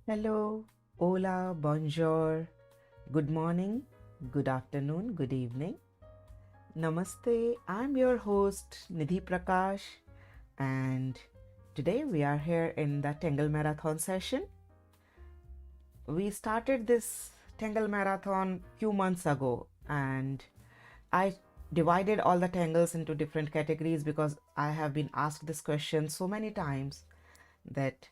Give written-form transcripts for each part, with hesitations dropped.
Hello, hola, bonjour, good morning, good afternoon, good evening. Namaste, I'm your host Nidhi Prakash, and today we are here in the Tangle Marathon session. We started this Tangle Marathon few months ago, and I divided all the tangles into different categories because I have been asked this question so many times that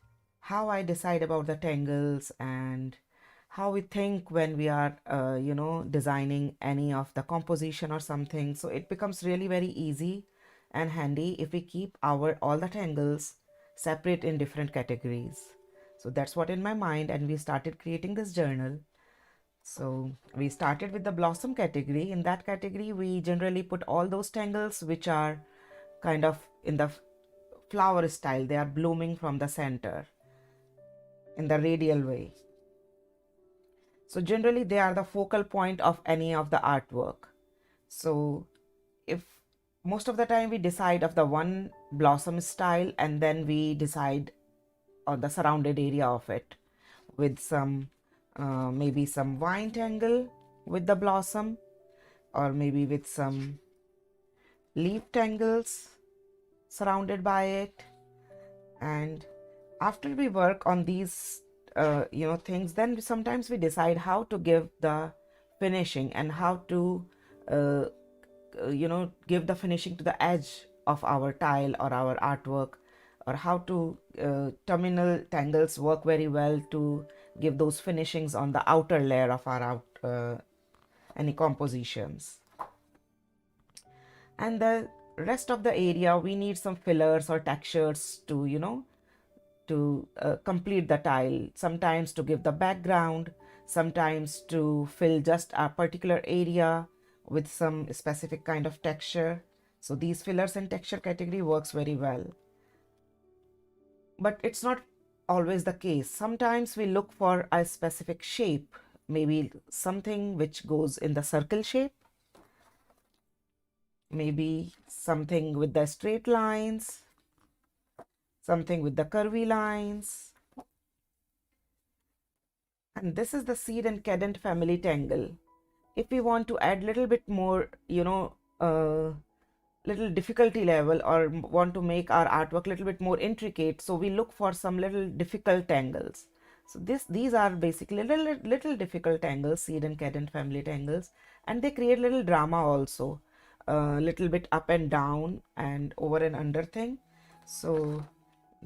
how I decide about the tangles and how we think when we are designing any of the composition or something. So it becomes really very easy and handy if we keep our all the tangles separate in different categories. So that's what in my mind, and we started creating this journal. So we started with the blossom category. In that category we generally put all those tangles which are kind of in the flower style. They are blooming from the center in the radial way. So generally they are the focal point of any of the artwork. So if most of the time we decide of the one blossom style, and then we decide on the surrounded area of it with some maybe some vine tangle with the blossom, or maybe with some leaf tangles surrounded by it. And after we work on these things, then sometimes we decide how to give the finishing and how to uh, give the finishing to the edge of our tile or our artwork, or how to terminal tangles work very well to give those finishings on the outer layer of our any compositions. And the rest of the area we need some fillers or textures to complete the tile, sometimes to give the background, sometimes to fill just a particular area with some specific kind of texture. So these fillers and texture category works very well. But it's not always the case. Sometimes we look for a specific shape, maybe something which goes in the circle shape, maybe something with the straight lines, something with the curvy lines. And this is the seed and cadent family tangle. If we want to add little bit more, little difficulty level, or want to make our artwork a little bit more intricate, so we look for some little difficult tangles. So these are basically little difficult tangles, seed and cadent family tangles, and they create little drama also, a little bit up and down and over and under thing. So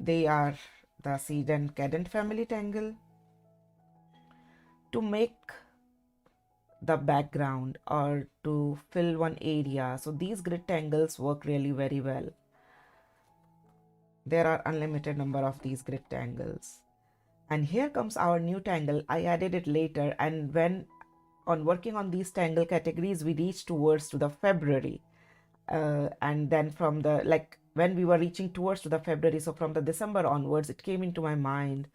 they are the seed and cadent family tangle. To make the background or to fill one area, so these grid tangles work really very well. There are unlimited number of these grid tangles. And here comes our new tangle. I added it later, and when on working on these tangle categories we reached towards to the February, and then from the when we were reaching towards to the February, so from the December onwards it came into my mind,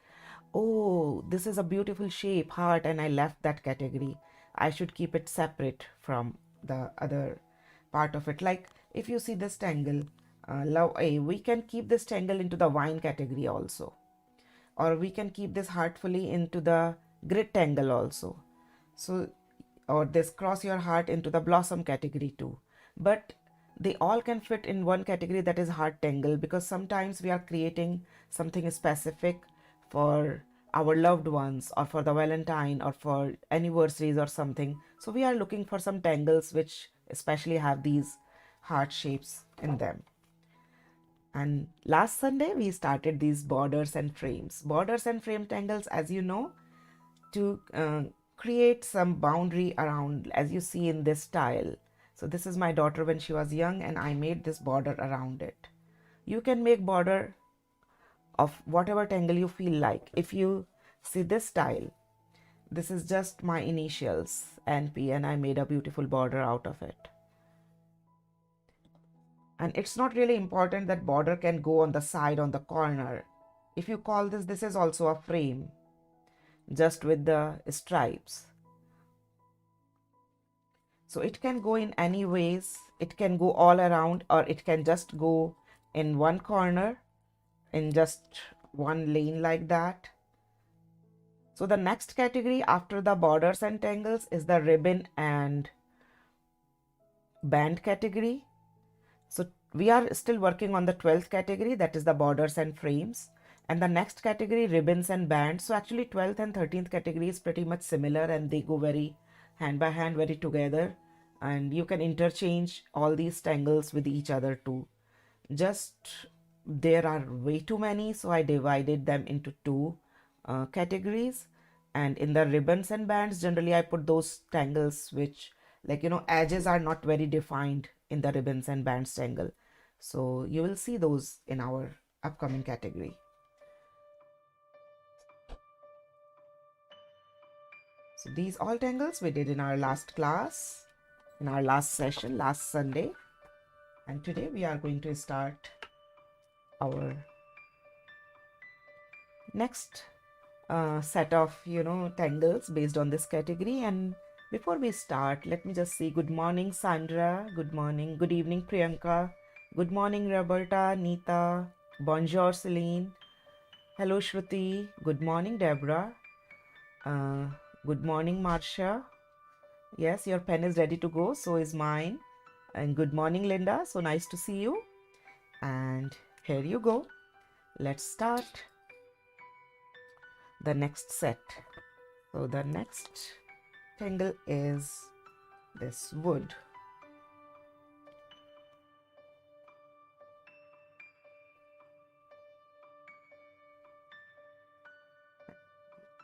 oh, this is a beautiful shape, heart, and I left that category. I should keep it separate from the other part of it. Like if you see this tangle, love A, we can keep this tangle into the vine category also, or we can keep this heartfully into the grid tangle also. So, or this cross your heart into the blossom category too. But they all can fit in one category, that is heart tangle, because sometimes we are creating something specific for our loved ones, or for the Valentine, or for anniversaries or something. So we are looking for some tangles which especially have these heart shapes in them. And last Sunday we started these borders and frames. Borders and frame tangles, as you know, to create some boundary around, as you see in this tile. So this is my daughter when she was young, and I made this border around it. You can make border of whatever tangle you feel like. If you see this tile, this is just my initials NP, and I made a beautiful border out of it. And it's not really important that border can go on the side, on the corner. If you call this is also a frame, just with the stripes. So it can go in any ways. It can go all around, or it can just go in one corner, in just one lane like that. So the next category after the borders and tangles is the ribbon and band category. So we are still working on the 12th category, that is the borders and frames. And the next category, ribbons and bands. So actually 12th and 13th category is pretty much similar and they go very hand by hand, very together. And you can interchange all these tangles with each other too. Just there are way too many, so I divided them into two categories. And in the ribbons and bands, generally I put those tangles which, like, edges are not very defined in the ribbons and bands tangle. So you will see those in our upcoming category. So these all tangles we did in our last class, in our last session, last Sunday. And today we are going to start our next set of tangles based on this category. And before we start, let me just say good morning Sandra, good morning, good evening Priyanka, good morning Roberta, Nita, bonjour Celine, hello Shruti, good morning Deborah, good morning Marsha. Yes, your pen is ready to go, so is mine. And good morning Linda, so nice to see you. And here you go, let's start the next set. So the next tangle is this wood.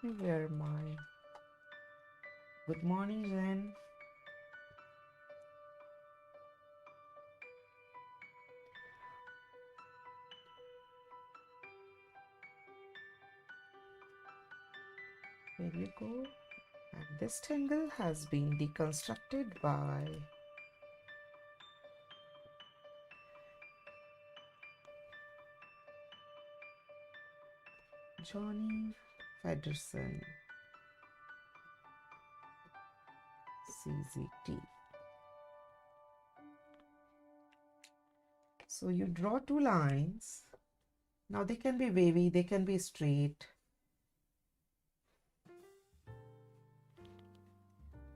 Let me wear my good morning Jen. There you go. And this tangle has been deconstructed by Johnny Fedderson, CZT. So you draw two lines. Now they can be wavy, they can be straight.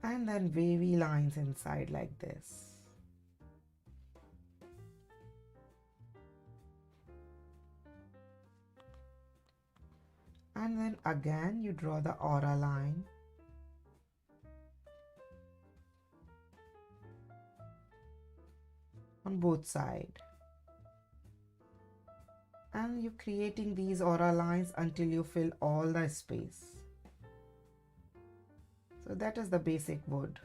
And then wavy lines inside like this. And then again you draw the aura line. On both sides. And you're creating these aura lines until you fill all the space. So that is the basic wood.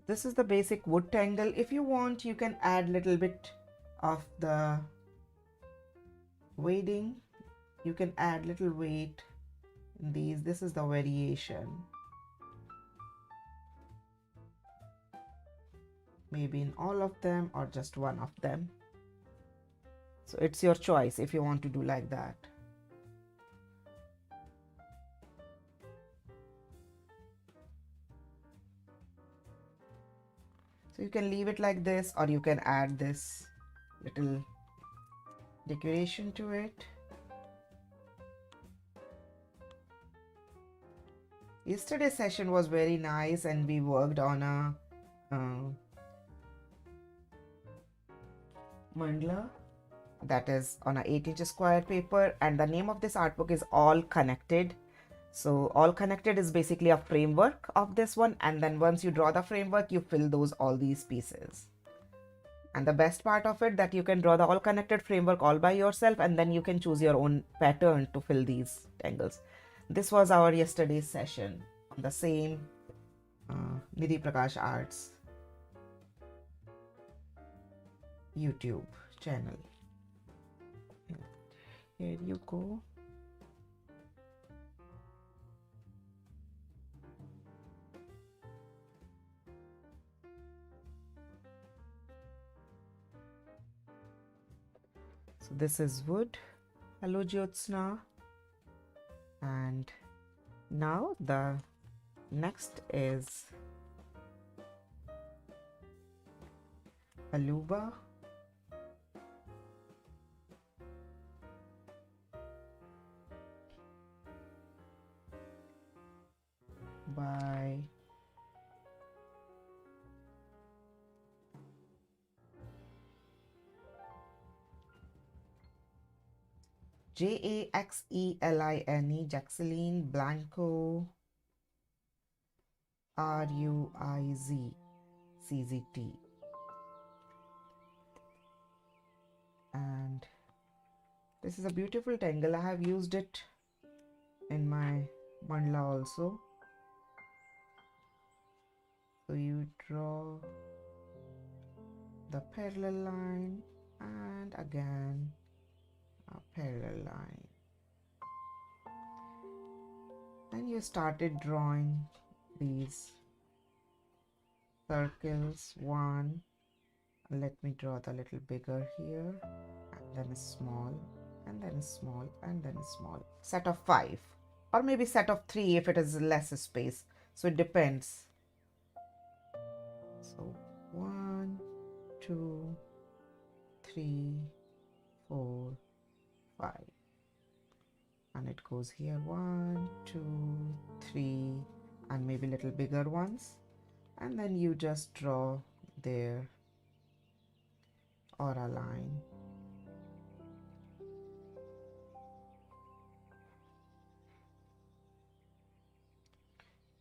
This is the basic wood tangle. If you want, you can add little bit of the weighting. You can add little weight in these. This is the variation. Maybe in all of them or just one of them. So it's your choice if you want to do like that. So you can leave it like this, or you can add this little decoration to it. Yesterday's session was very nice and we worked on a mandala that is on a 8-inch square paper, and the name of this art book is All Connected. So All Connected is basically a framework of this one, and then once you draw the framework, you fill all these pieces. And the best part of it that you can draw the all connected framework all by yourself, and then you can choose your own pattern to fill these tangles. This was our yesterday's session on the same Nidhi Prakash Arts YouTube channel. Here you go. So this is wood, hello Jyotsna. And now the next is Aleuba. By Jaxeline, Jaxeline Blanco Ruiz CZT. And this is a beautiful tangle. I have used it in my mandala also. So you draw the parallel line and again a parallel line. And you started drawing these circles. One, let me draw the little bigger here, and then a small, and then a small, and then a small. Set of 5, or maybe set of 3 if it is less space. So it depends. So 1, 2, 3, 4, 5. And it goes here 1, 2, 3, and maybe little bigger ones. And then you just draw their aura line.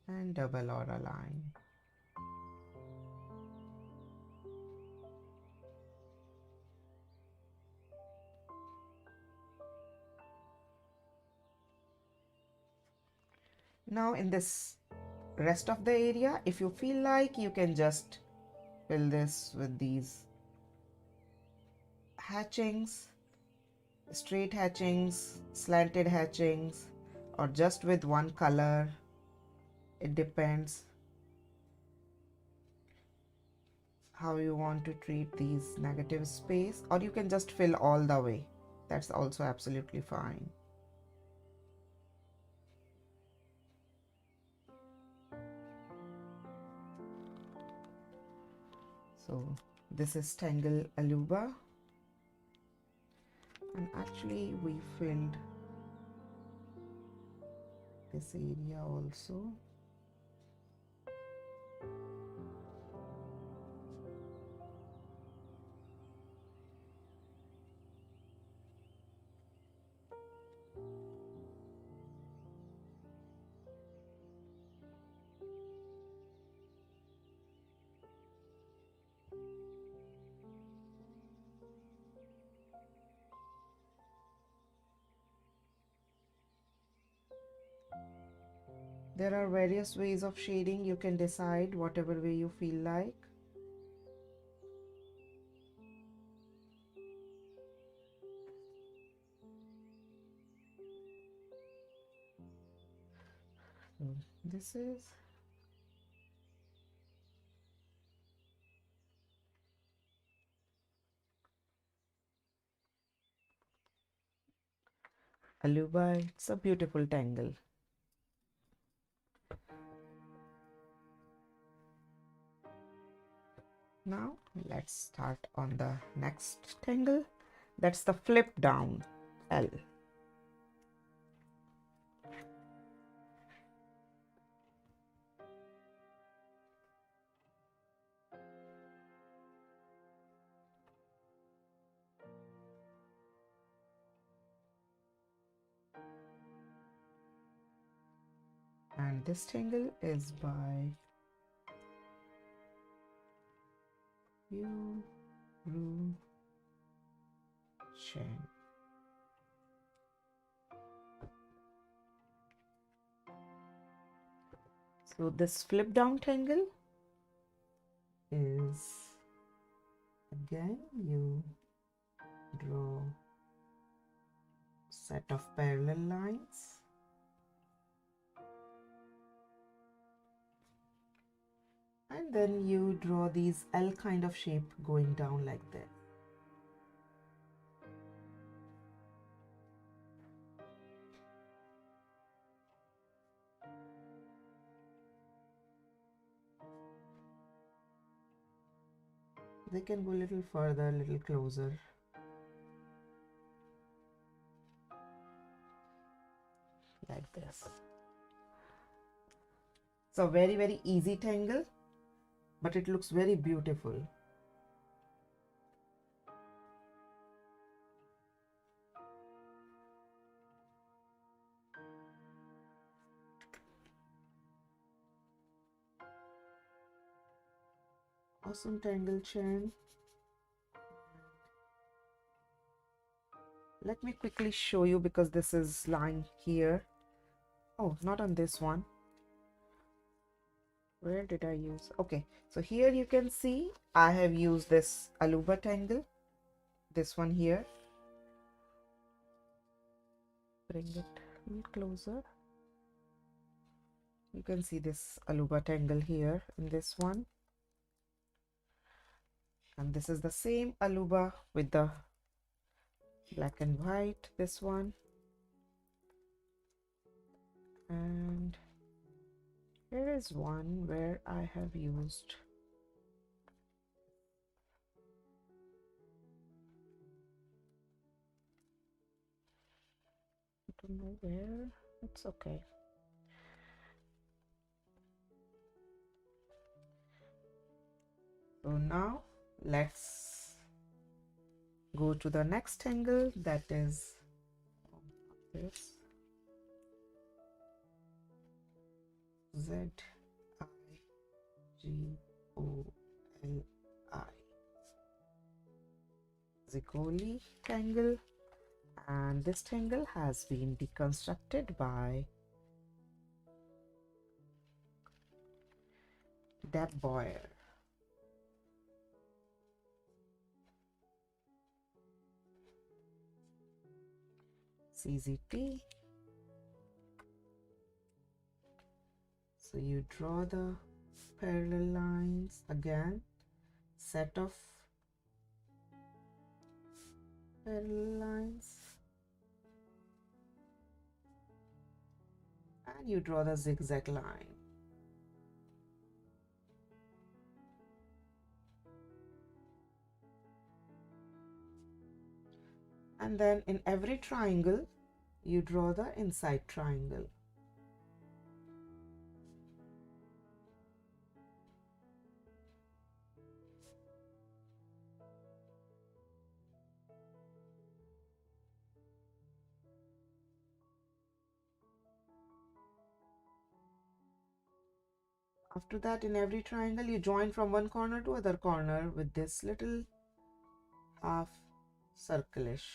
And double aura line. Now in this rest of the area, if you feel like, you can just fill this with these hatchings, straight hatchings, slanted hatchings, or just with one color. It depends how you want to treat these negative space, or you can just fill all the way. That's also absolutely fine. So this is Tangle Aleuba, and actually we filled this area also. There are various ways of shading. You can decide whatever way you feel like. So this is Aleuba. It's a beautiful tangle. Now let's start on the next tangle. That's the Flipdown-L. And this tangle is by Yu Ru Chen. So this flip down tangle is, again you draw set of parallel lines, and then you draw these L kind of shape going down like this. They can go a little further, a little closer. Like this. So very, very easy tangle, but it looks very beautiful. Awesome tangle chain. Let me quickly show you because this is lying here. Oh, not on this one. Where did I use? Okay, so here you can see I have used this Aleuba tangle. This one here. Bring it a little closer. You can see this Aleuba tangle here in this one. And this is the same Aleuba with the black and white, this one. And here is one where I have used I don't know where, it's okay. So now let's go to the next tangle, that is this Zigoli Zigoli tangle, and this tangle has been deconstructed by Deb Boyer. CZT. So you draw the parallel lines again, set of parallel lines, and you draw the zigzag line. And then in every triangle, you draw the inside triangle. After that, in every triangle, you join from one corner to other corner with this little half circle-ish.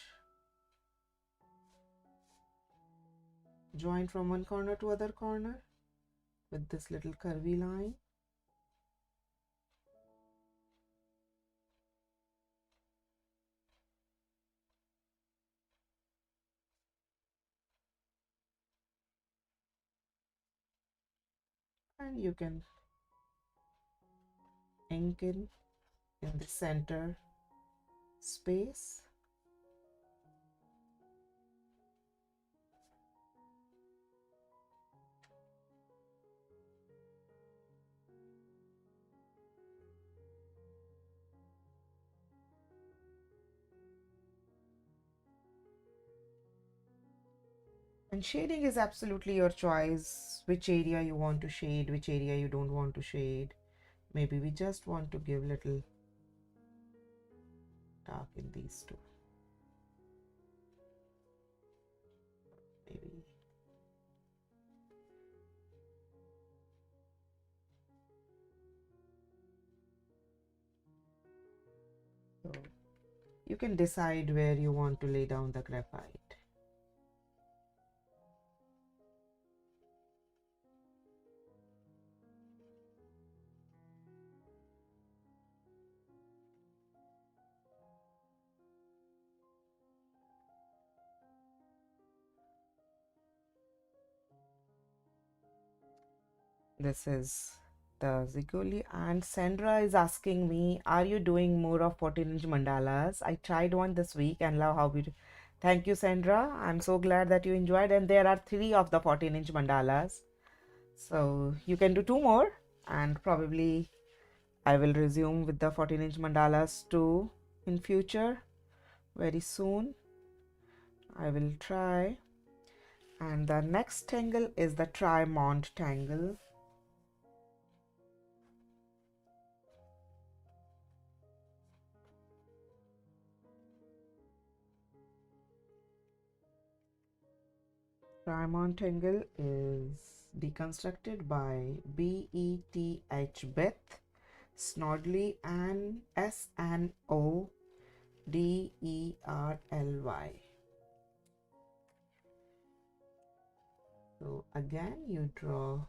Join from one corner to other corner with this little curvy line. And you can ink in the center space. And shading is absolutely your choice, which area you want to shade, which area you don't want to shade. Maybe we just want to give little dark in these two. Maybe. So you can decide where you want to lay down the graphite. This is the Zigoli, and Sandra is asking me, are you doing more of 14-inch mandalas? I tried one this week and love how beautiful. Thank you, Sandra. I'm so glad that you enjoyed, and there are 3 of the 14-inch mandalas. So you can do 2 more, and probably I will resume with the 14-inch mandalas too in future very soon. I will try. And the next tangle is the Trimond tangle. Trimond tangle is deconstructed by B-E-T-H Beth Snodley and S-N-O-D-E-R-L-Y. So again you draw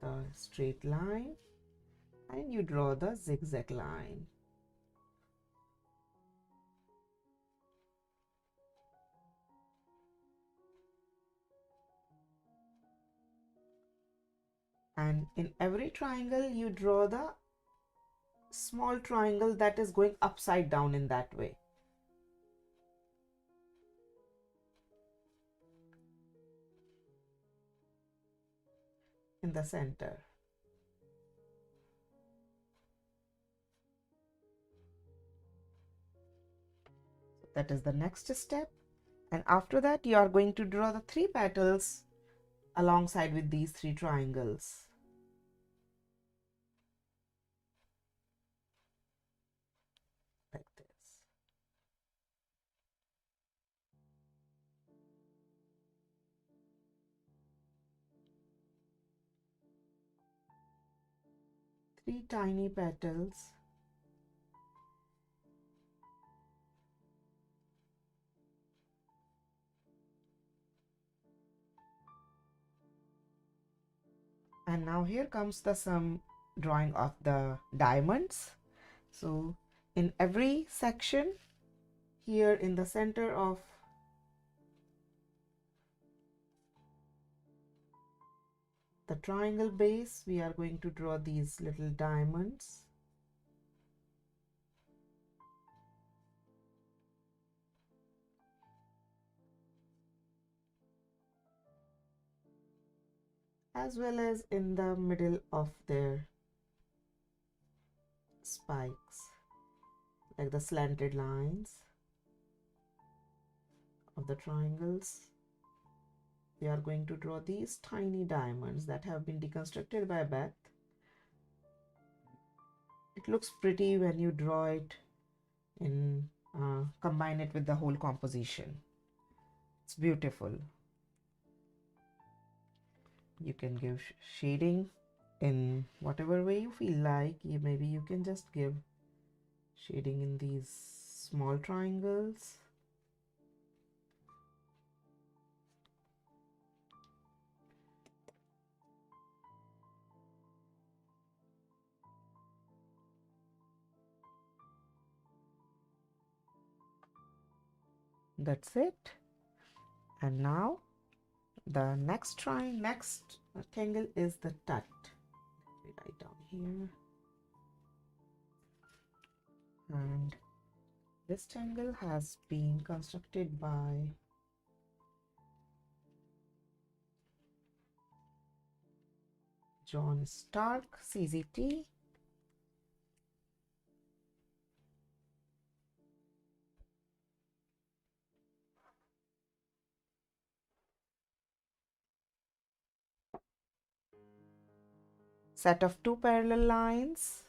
the straight line and you draw the zigzag line. And in every triangle you draw the small triangle that is going upside down in that way. In the center. That is the next step. And after that you are going to draw the 3 petals alongside with these 3 triangles. Like this. Three tiny petals. And now here comes the some drawing of the diamonds. So in every section, here in the center of the triangle base, we are going to draw these little diamonds. As well as in the middle of their spikes, like the slanted lines of the triangles. We are going to draw these tiny diamonds that have been deconstructed by Beth. It looks pretty when you draw it in combine it with the whole composition. It's beautiful. You can give shading in whatever way you feel like. Maybe you can just give shading in these small triangles. That's it. And now the next tangle is the tut. Let me write down here. And this tangle has been constructed by John Stark, CZT. Set of 2 parallel lines.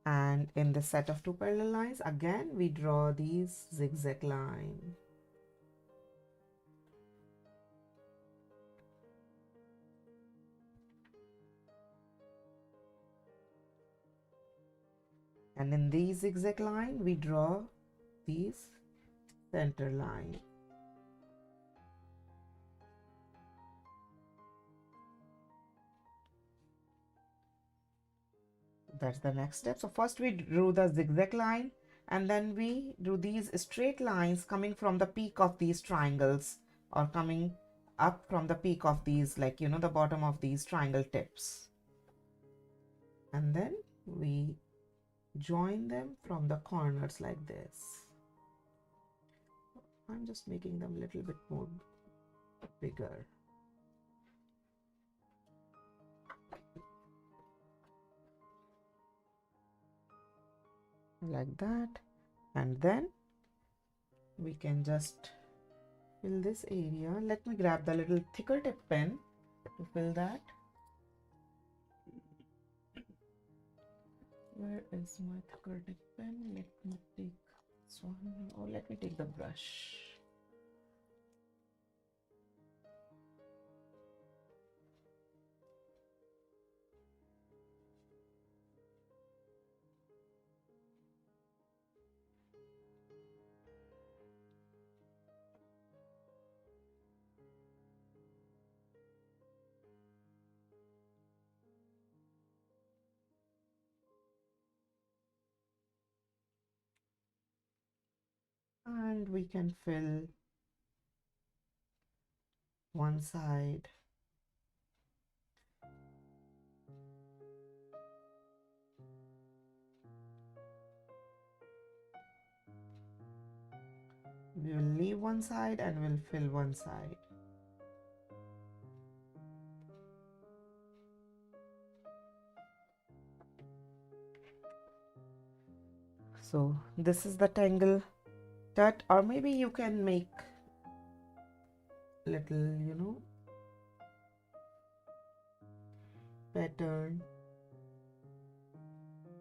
And in the set of 2 parallel lines, again we draw these zigzag line. And in these zigzag line, we draw these center line. That's the next step. So first we drew the zigzag line, and then we drew these straight lines coming from the peak of these triangles, or coming up from the peak of these, like, you know, the bottom of these triangle tips. And then we join them from the corners like this. I'm just making them a little bit more bigger. like that, and then we can just fill this area. Let me grab the little thicker tip pen to fill that. Where is my thicker tip pen? Let me take this one, or let me take the brush. And we can fill one side. We will leave one side and we'll fill one side. So this is the tangle tut, or maybe you can make little, pattern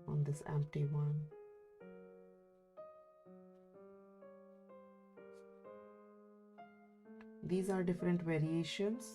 on this empty one. These are different variations.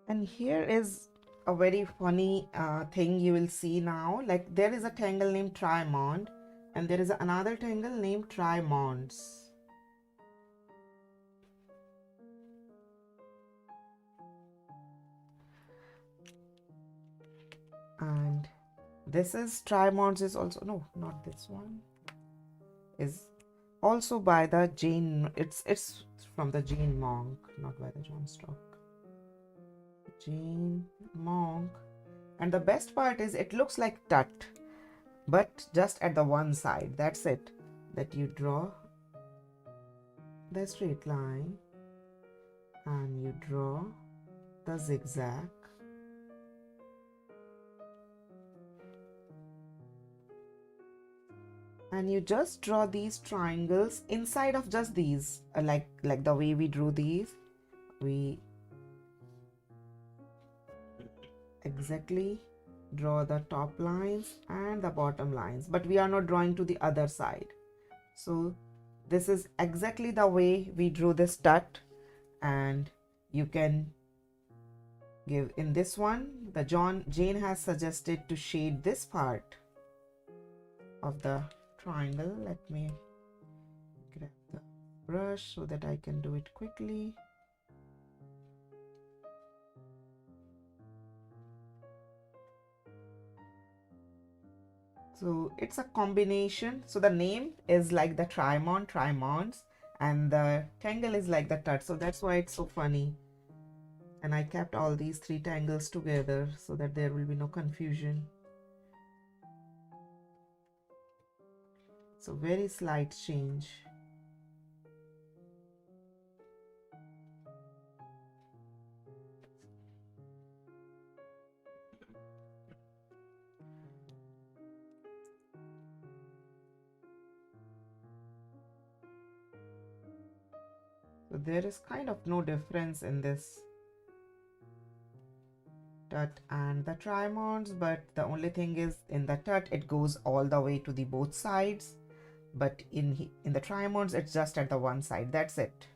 And here is a very funny thing you will see now. Like, there is a tangle named Trimond and there is another tangle named Trimonds. And this is Trimonds is also, no, not this one, is also by the Jane, it's from the Jane Monk, not by the John Stock. Jane Monk. And the best part is it looks like tut, but just at the one side. That's it. That you draw the straight line and you draw the zigzag. And you just draw these triangles inside of just these, like the way we drew these. We exactly draw the top lines and the bottom lines, but we are not drawing to the other side. So this is exactly the way we drew this tut, and you can give in this one. The Jane has suggested to shade this part of the triangle. Let me grab the brush so that I can do it quickly. So it's a combination. So the name is like the Trimonds, and the tangle is like the tut. So that's why it's so funny. And I kept all these three tangles together so that there will be no confusion. So very slight change. So there is kind of no difference in this tut and the Trimonds, but the only thing is in the tut it goes all the way to the both sides, but in the Trimonds it's just at the one side. That's it.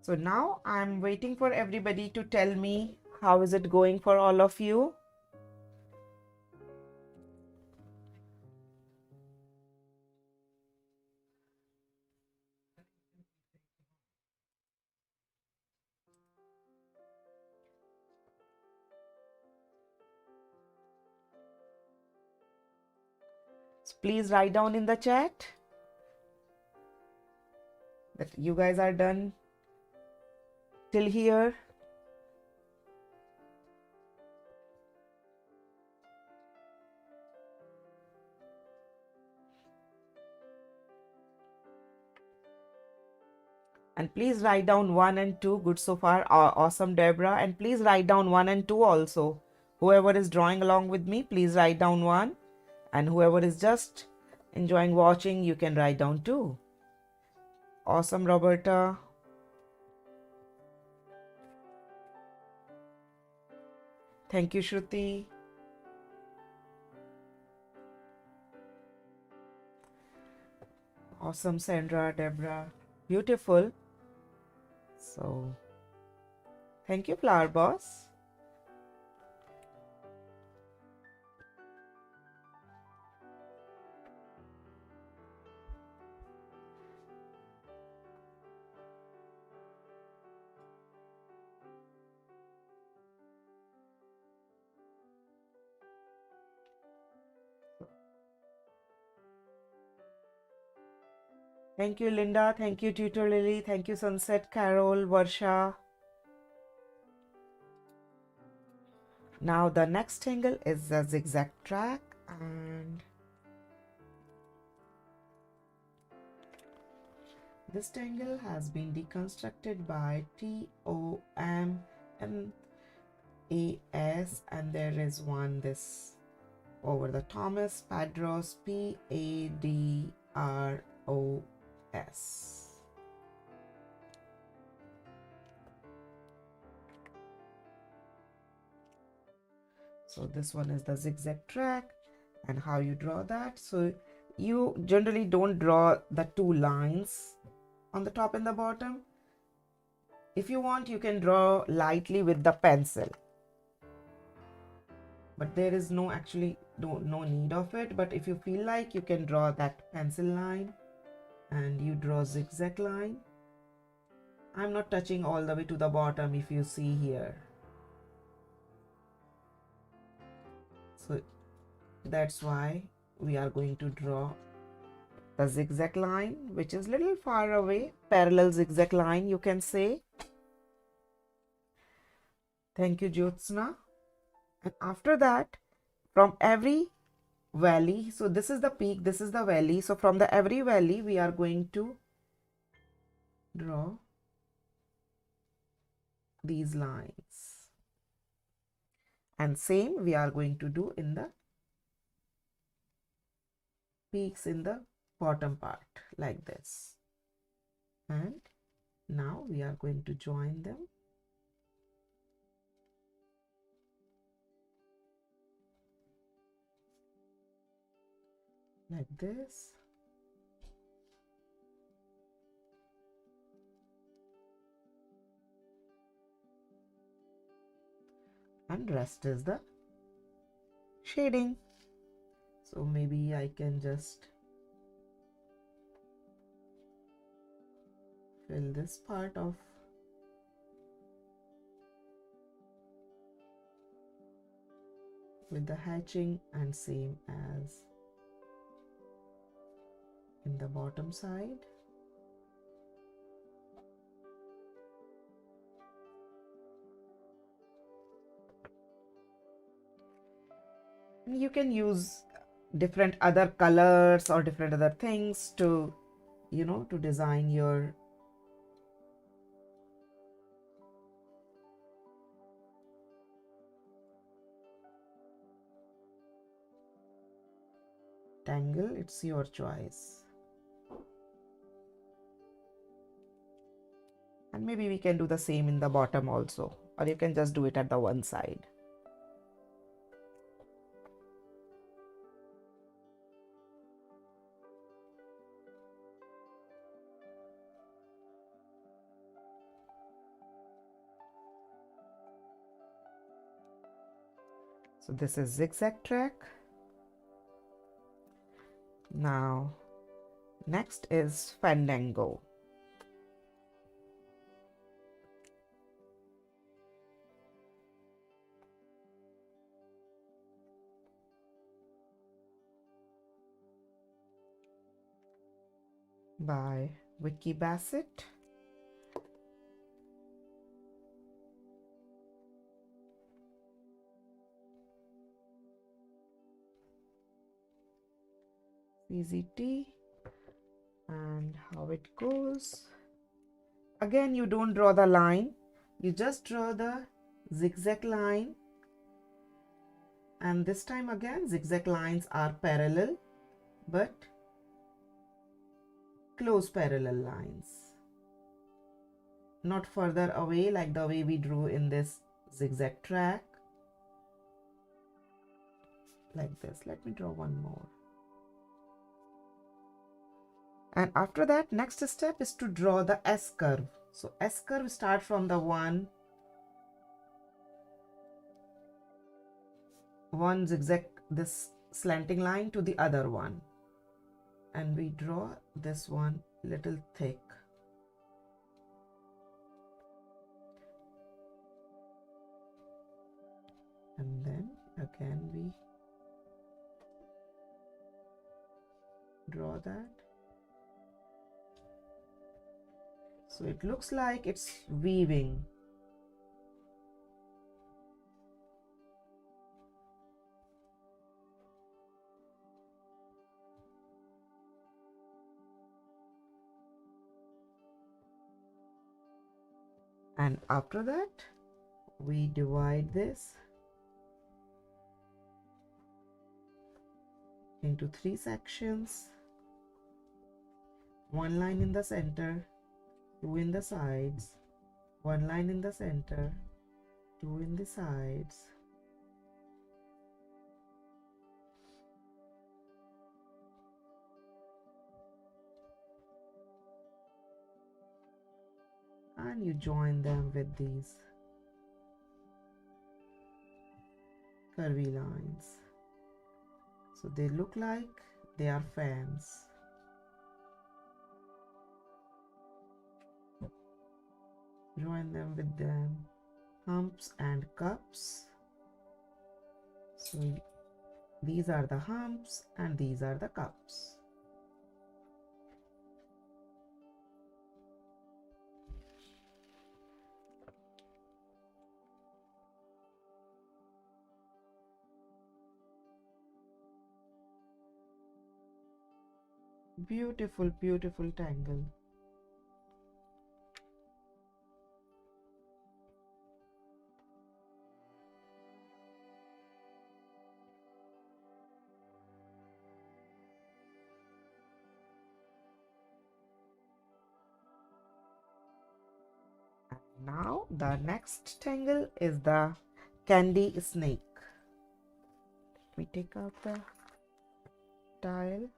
So now I'm waiting for everybody to tell me how is it going for all of you. So please write down in the chat that you guys are done till here? And please write down 1 and 2. Good so far. Awesome, Deborah. And please write down 1 and 2 also. Whoever is drawing along with me, please write down 1. And whoever is just enjoying watching, you can write down 2. Awesome, Roberta. Thank you, Shruti. Awesome, Sandra, Deborah. Beautiful. So, thank you, Flower Boss. Thank you, Linda. Thank you, Tutor Lily. Thank you, Sunset, Carol, Varsha. Now the next tangle is the Zig-Zag Track, and this tangle has been deconstructed by Tommas, and there is one this over the Thomas Padros, Padros. So this one is the Zig-Zag Track, and how you draw that. So you generally don't draw the 2 lines on the top and the bottom. If you want, you can draw lightly with the pencil, but there is no need of it. But if you feel like, you can draw that pencil line and you draw zigzag line. I'm not touching all the way to the bottom, if you see here. So that's why we are going to draw the zigzag line, which is little far away, parallel zigzag line, you can say. Thank you, Jyotsna. And after that, from every valley, so this is the peak, this is the valley, so from the every valley we are going to draw these lines, and same we are going to do in the peaks in the bottom part, like this. And now we are going to join them. Like this. And rest is the shading. So maybe I can just fill this part of with the hatching, and same as in the bottom side. You can use different other colors or different other things to, to design your tangle. It's your choice. And maybe we can do the same in the bottom also, or you can just do it at the one side. So this is Zig-Zag Track. Now next is Fandango. By Vicky Bassett. CZT, and how it goes. Again, you don't draw the line, you just draw the zigzag line, and this time again zigzag lines are parallel but close parallel lines, not further away like the way we drew in this zigzag track. Like this. Let me draw one more. And after that, next step is to draw the S curve. So S curve start from the one zigzag, this slanting line to the other one, and we draw this one little thick. And then again we draw that. So it looks like it's weaving. And after that, we divide this into 3 sections. One line in the center, 2 in the sides, one line in the center, 2 in the sides. And you join them with these curvy lines. So they look like they are fans. Join them with them humps and cups. So these are the humps and these are the cups. Beautiful, beautiful tangle. Now the next tangle is the Kandysnake. Let me take out the tile.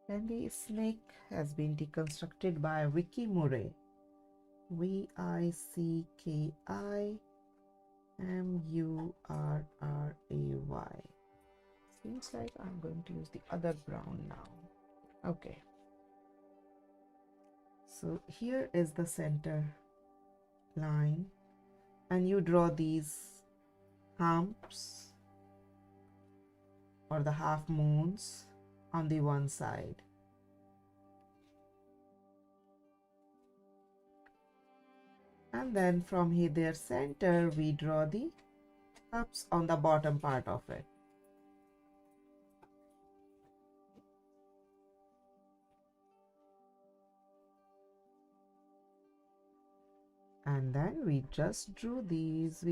Kandysnake has been deconstructed by Vicky Murray. Vickimurray. Seems like I'm going to use the other brown now. Okay. So here is the center line, and you draw these humps or the half moons on the one side. And then from here, their center, we draw the cups on the bottom part of it. And then we just draw these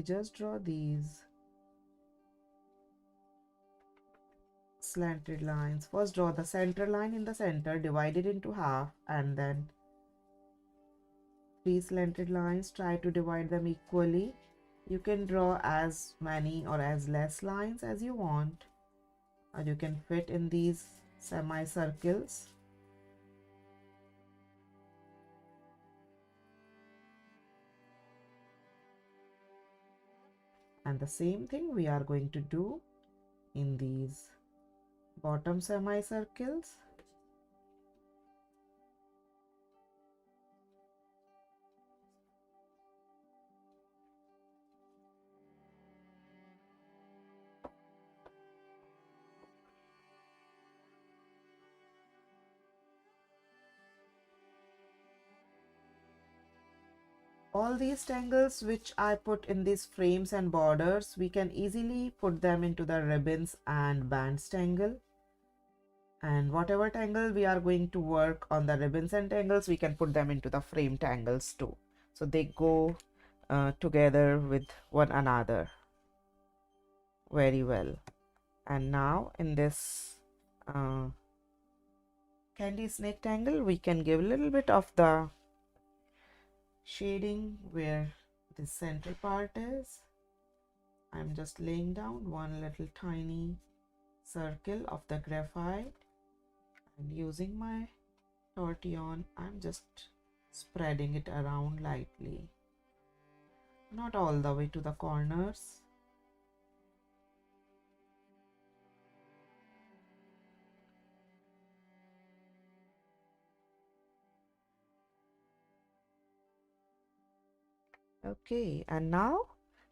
slanted lines. First draw the center line in the center, divide it into half, and then 3 slanted lines. Try to divide them equally. You can draw as many or as less lines as you want, or you can fit in these semicircles. And the same thing we are going to do in these bottom semicircles. All these tangles which I put in these frames and borders, we can easily put them into the ribbons and bands tangle. And whatever tangle we are going to work on the ribbons and tangles, we can put them into the frame tangles too. So they go together with one another very well. And now in this Kandysnake tangle, we can give a little bit of the shading where the central part is. I'm just laying down one little tiny circle of the graphite, and using my tortillon, I'm just spreading it around lightly, not all the way to the corners. Okay, and now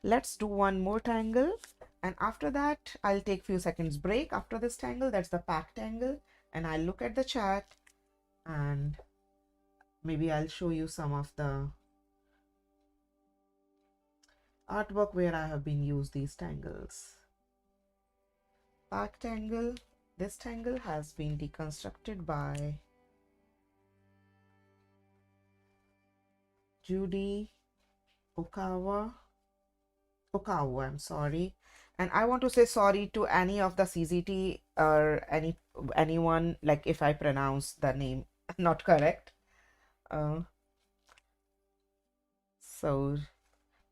let's do one more tangle, and after that I'll take few seconds break after this tangle. That's the Pach tangle, and I'll look at the chart and maybe I'll show you some of the artwork where I have been used these tangles. Pach tangle, this tangle has been deconstructed by Judy Okawa, I'm sorry, and I want to say sorry to any of the CZT or anyone, like if I pronounce the name not correct. So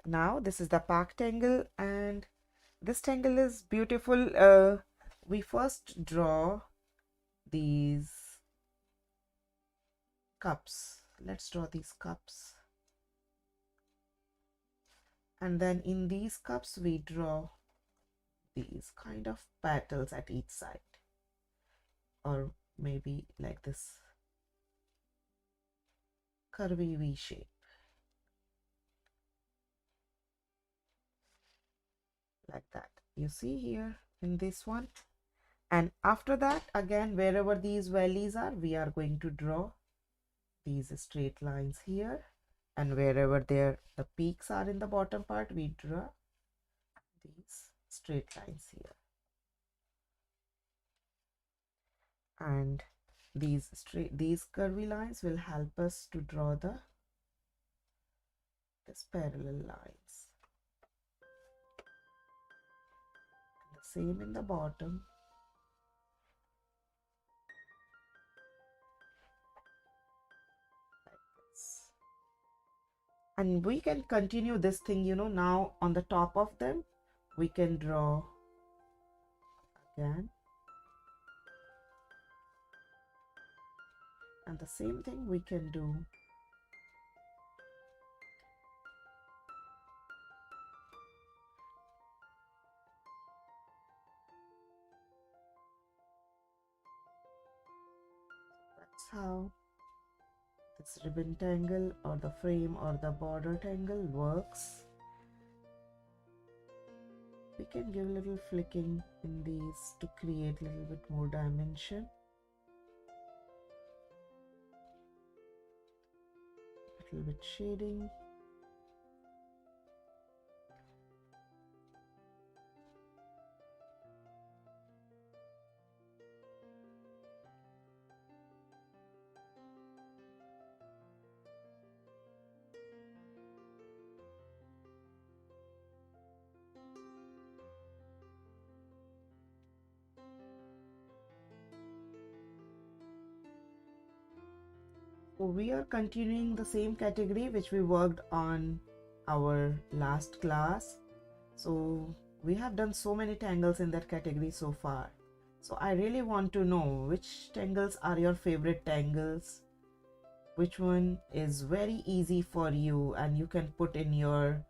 now this is the Pach tangle, and this tangle is beautiful. We first draw these cups. Let's draw these cups. And then in these cups, we draw these kind of petals at each side, or maybe like this curvy V shape, like that. You see here in this one. And after that, again, wherever these valleys are, we are going to draw these straight lines here. And wherever the peaks are in the bottom part, we draw these straight lines here. And these curvy lines will help us to draw this parallel lines. And the same in the bottom. And we can continue this thing, now on the top of them we can draw again, and the same thing we can do that's how this ribbon tangle or the frame or the border tangle works. We can give a little flicking in these to create a little bit more dimension. A little bit shading. So we are continuing the same category which we worked on our last class. So we have done so many tangles in that category so far. So I really want to know which tangles are your favorite tangles, which one is very easy for you and you can put in your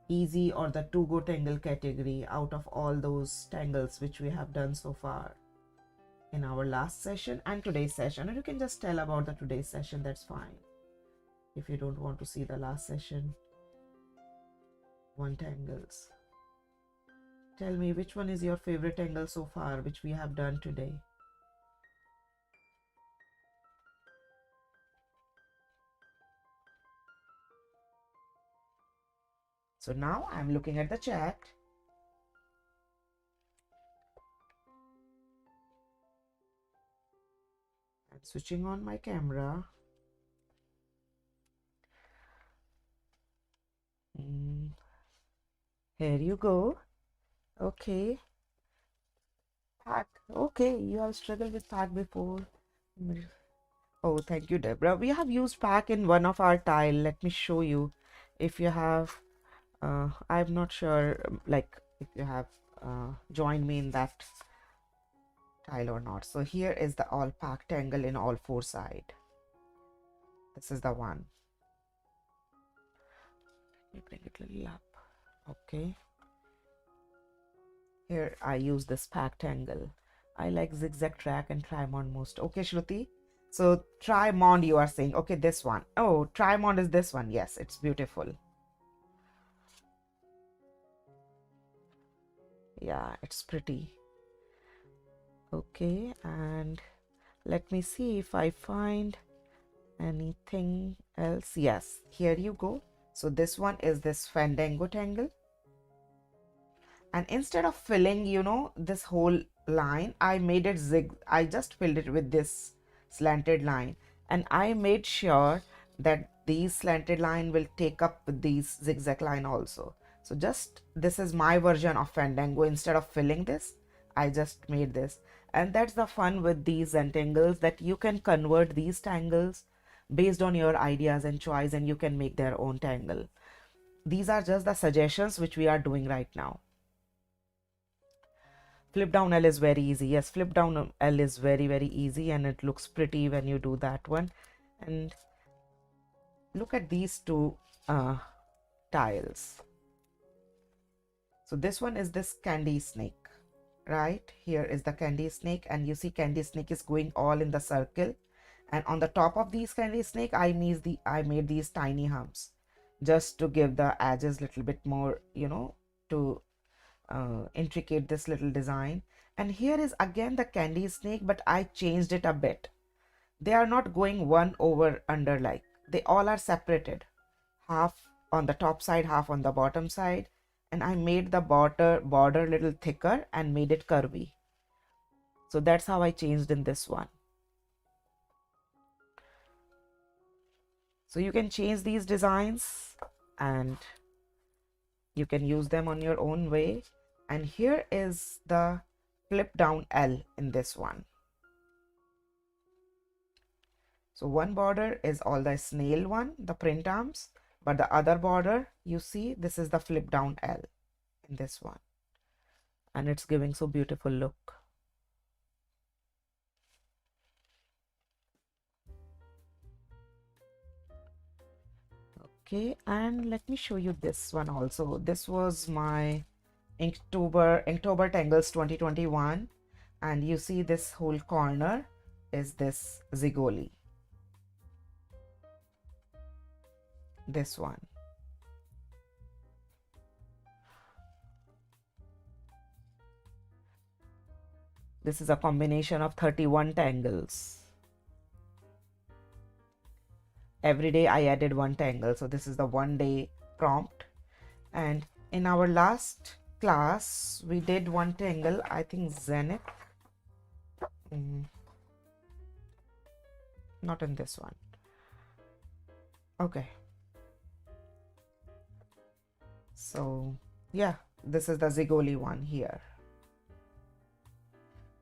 easy or the to go tangle category out of all those tangles which we have done so far in our last session and today's session. Or you can just tell about the today's session, that's fine. If you don't want to see the last session one tangles, tell me which one is your favorite tangle so far which we have done today. So now I'm looking at the chat. I'm switching on my camera. Here you go. Okay. Pack. Okay, you have struggled with pack before. Oh, thank you, Deborah. We have used pack in one of our tile. Let me show you. If you have, I'm not sure, like if you have joined me in that tile or not. So here is the all pack tangle in all four sides. This is the one. Let me bring it a little up. Okay. Here I use this pack tangle. I like Zig-Zag Track and Trimond most. Okay, Shruti. So Trimond, you are saying. Okay, this one. Oh, Trimond is this one. Yes, it's beautiful. Yeah, it's pretty. Okay, and let me see if I find anything else. Yes, here you go. So this one is this Fandango tangle. And instead of filling, you know, this whole line, I made it I just filled it with this slanted line, and I made sure that these slanted line will take up with these zigzag line also. So just this is my version of Fandango. Instead of filling this, I just made this. And that's the fun with these Zentangles, that you can convert these tangles based on your ideas and choice, and you can make their own tangle. These are just the suggestions which we are doing right now. Flipdown-L is very easy. Yes, Flipdown-L is very, very easy, and it looks pretty when you do that one. And look at these two tiles. So this one is this Kandysnake, right? Here is the Kandysnake, and you see Kandysnake is going all in the circle. And on the top of these Kandysnake, I made these tiny humps just to give the edges a little bit more, you know, to intricate this little design. And here is again the Kandysnake, but I changed it a bit. They are not going one over under, like they all are separated, half on the top side, half on the bottom side. And I made the border little thicker and made it curvy. So that's how I changed in this one. So you can change these designs and you can use them on your own way. And here is the Flipdown-L in this one. So one border is all the snail one, the print arms, but the other border, you see, this is the Flipdown-L in this one. And it's giving so beautiful look. Okay, and let me show you this one also. This was my Inktober Tangles 2021, and you see this whole corner is this Zigoli. This one. This is a combination of 31 tangles. Every day I added one tangle, so this is the 1 day prompt. And in our last class we did one tangle, I think Zenith. Not in this one. Okay, so yeah, this is the Zigoli one here.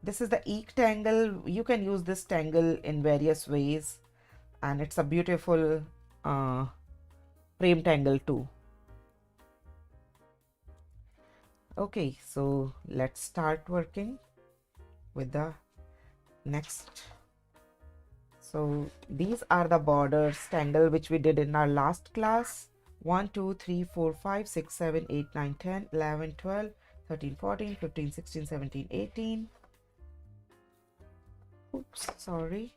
This is the Eek tangle. You can use this tangle in various ways, and it's a beautiful frame tangle too. Okay, so let's start working with the next. So these are the borders tangle which we did in our last class. 1 2 3 4 5 6 7 8 9 10 11 12 13 14 15 16 17 18. Oops, sorry.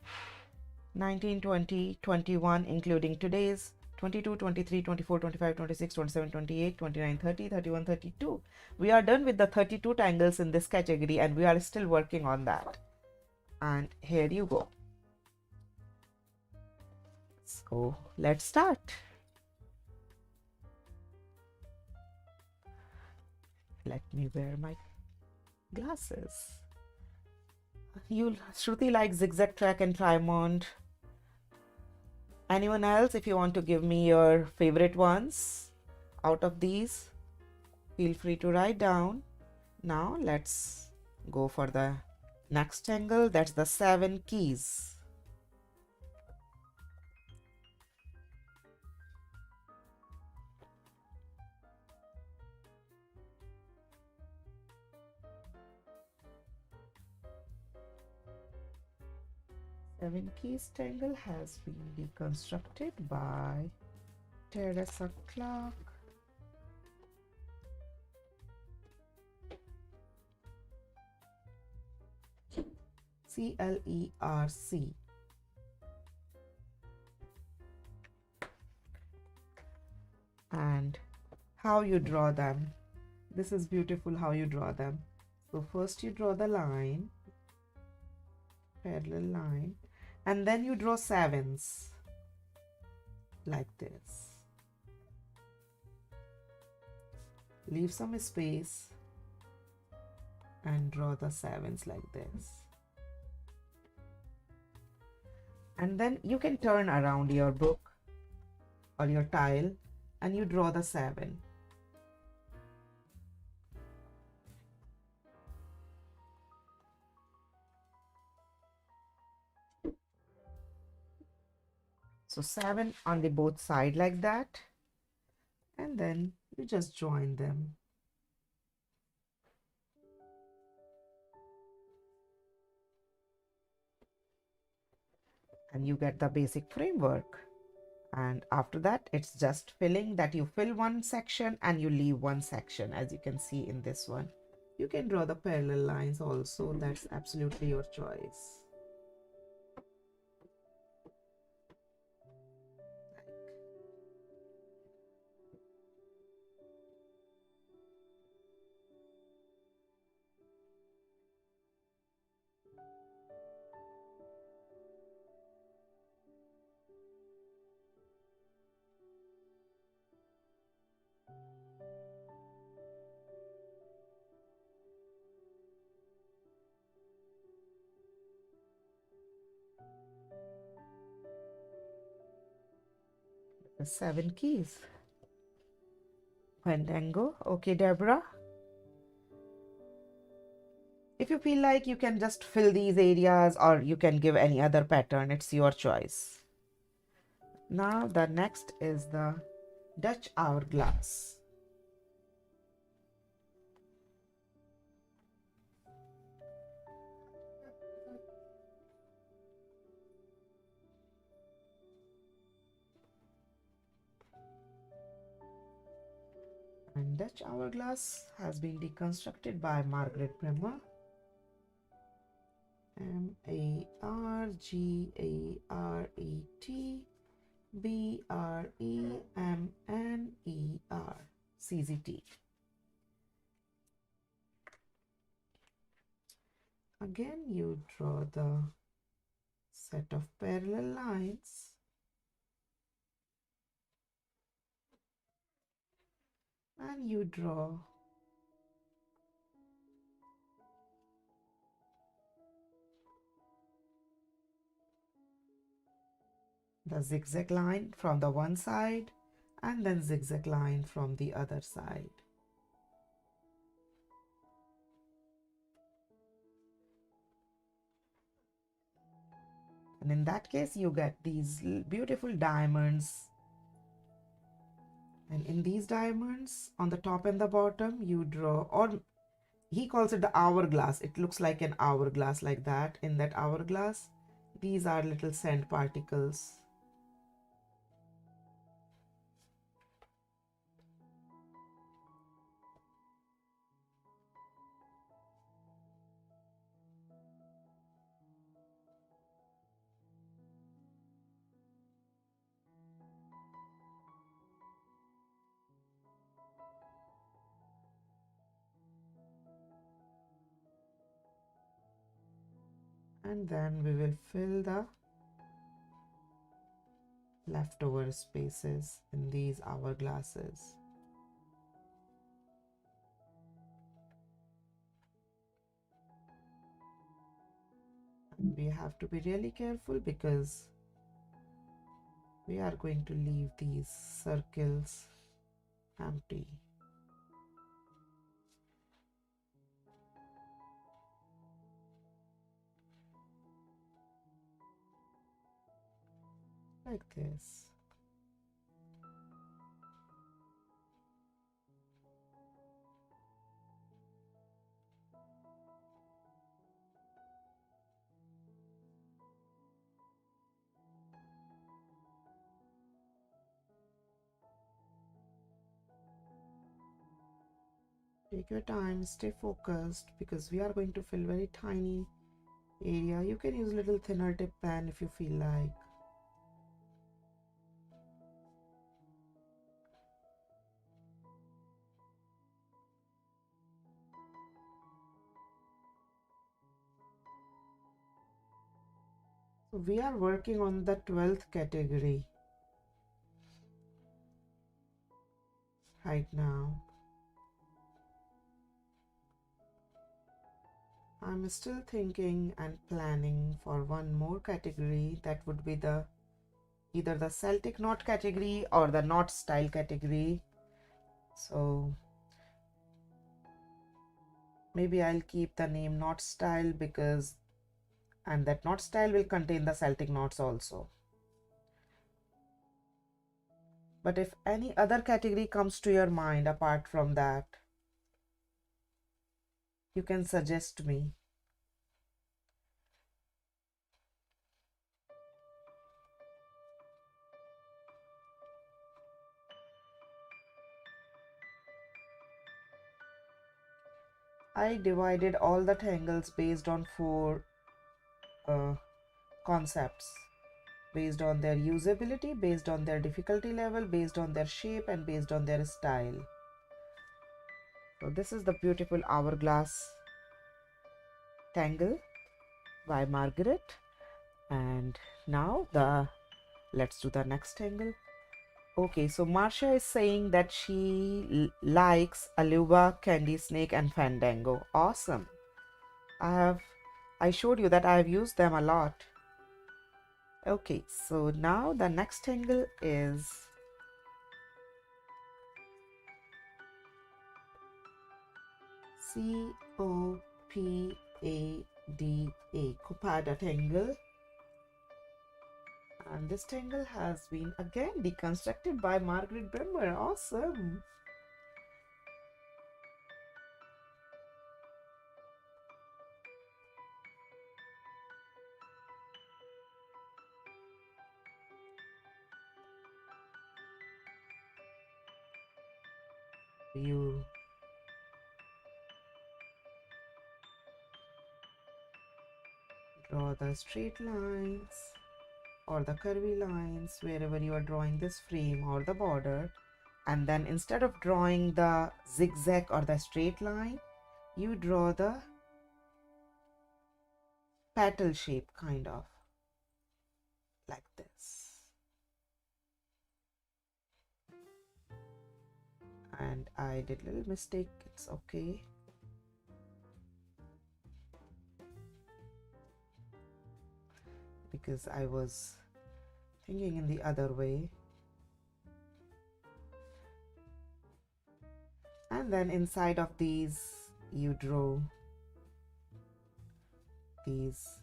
19 20 21 including today's, 22 23 24 25 26 27 28 29 30 31 32. We are done with the 32 tangles in this category, and we are still working on that. And here you go. So let's start. Let me wear my glasses. Shruti likes Zig-Zag Track and Trimond. Anyone else, if you want to give me your favorite ones out of these, feel free to write down. Now let's go for the next tangle. That's the 7 keys. Seven keys tangle has been deconstructed by Teresa Clark. CLERC. And how you draw them. This is beautiful how you draw them. So first you draw the line, parallel line, and then you draw sevens like this. Leave some space and draw the sevens like this. And then you can turn around your book or your tile and you draw the 7. So 7 on the both side like that, and then you just join them. And you get the basic framework. And after that, it's just filling, that you fill one section and you leave one section, as you can see in this one. You can draw the parallel lines also, that's absolutely your choice. The 7 keys. Fandango. Okay, Deborah. If you feel like, you can just fill these areas or you can give any other pattern. It's your choice. Now the next is the Dutch Hourglass. And Dutch Hourglass has been deconstructed by Margaret Bremer. Margaretbremer. CZT. Again, you draw the set of parallel lines. And you draw the zigzag line from the one side and then zigzag line from the other side. And in that case, you get these beautiful diamonds. And in these diamonds, on the top and the bottom, you draw, or he calls it the hourglass. It looks like an hourglass like that. In that hourglass, these are little sand particles. And then we will fill the leftover spaces in these hourglasses. We have to be really careful because we are going to leave these circles empty. Like this. Take your time, stay focused because we are going to fill very tiny area. You can use little thinner tip pen if you feel like. So we are working on the 12th category right now. I'm still thinking and planning for one more category that would be the either the Celtic knot category or the knot style category. So maybe I'll keep the name knot style because and that knot style will contain the Celtic knots also. But if any other category comes to your mind apart from that, you can suggest me. I divided all the tangles based on four concepts, based on their usability, based on their difficulty level, based on their shape, and based on their style. So this is the beautiful Hourglass tangle by Margaret. And now let's do the next tangle. Okay, so Marsha is saying that she likes Aleuba, Kandysnake, and Fandango. Awesome. I showed you that I have used them a lot. Okay, so now the next tangle is Copada, Copada tangle. And this tangle has been again deconstructed by Margaret Bremer. Awesome. You draw the straight lines or the curvy lines wherever you are drawing this frame or the border, and then instead of drawing the zigzag or the straight line, you draw the petal shape, kind of like this. And I did a little mistake, it's okay. Because I was thinking in the other way. And then inside of these you draw these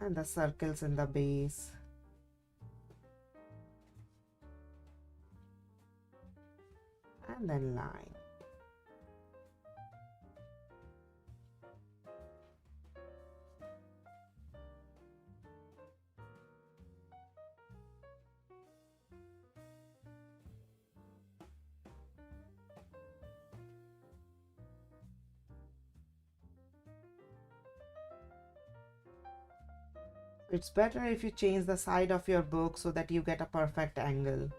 and the circles in the base. And then line. It's better if you change the side of your book so that you get a perfect angle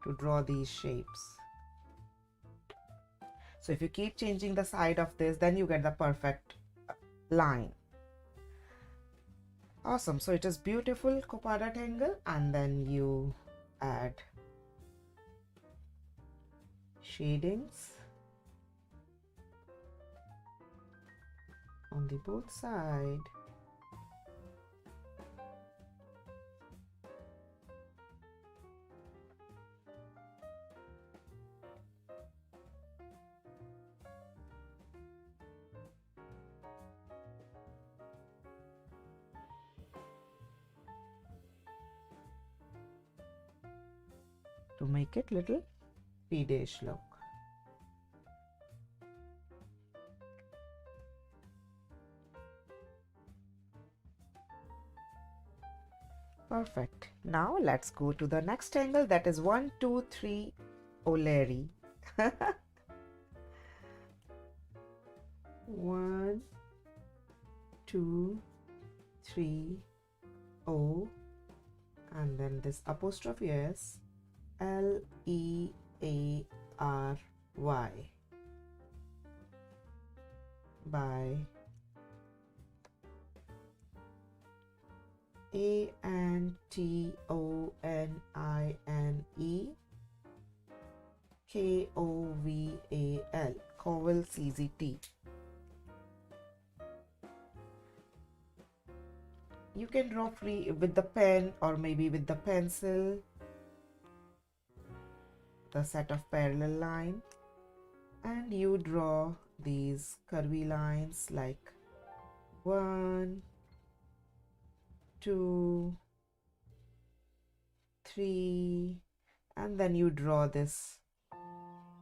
to draw these shapes. So if you keep changing the side of this, then you get the perfect line. Awesome. So it is beautiful Copada tangle, and then you add shadings on the both side. To make it little Swedish look. Perfect. Now let's go to the next angle, that is 1, 2, 3 O'Leary. 1, 2, 3 O, and then this apostrophe S, Leary, by Antonine Koval, Koval CZT. You can draw free with the pen or maybe with the pencil, the set of parallel line, and you draw these curvy lines like 1, 2, 3, and then you draw this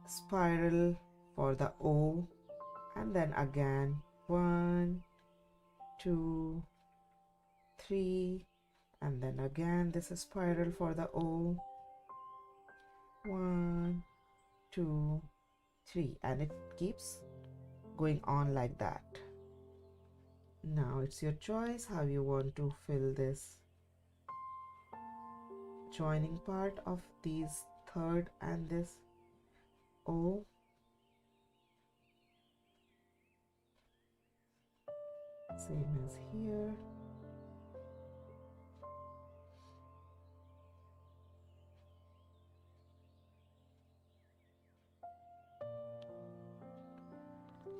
spiral for the O, and then again 1, 2, 3, and then again this is spiral for the O, 1, 2, 3, and it keeps going on like that. Now it's your choice how you want to fill this joining part of these third and this O. Same as here.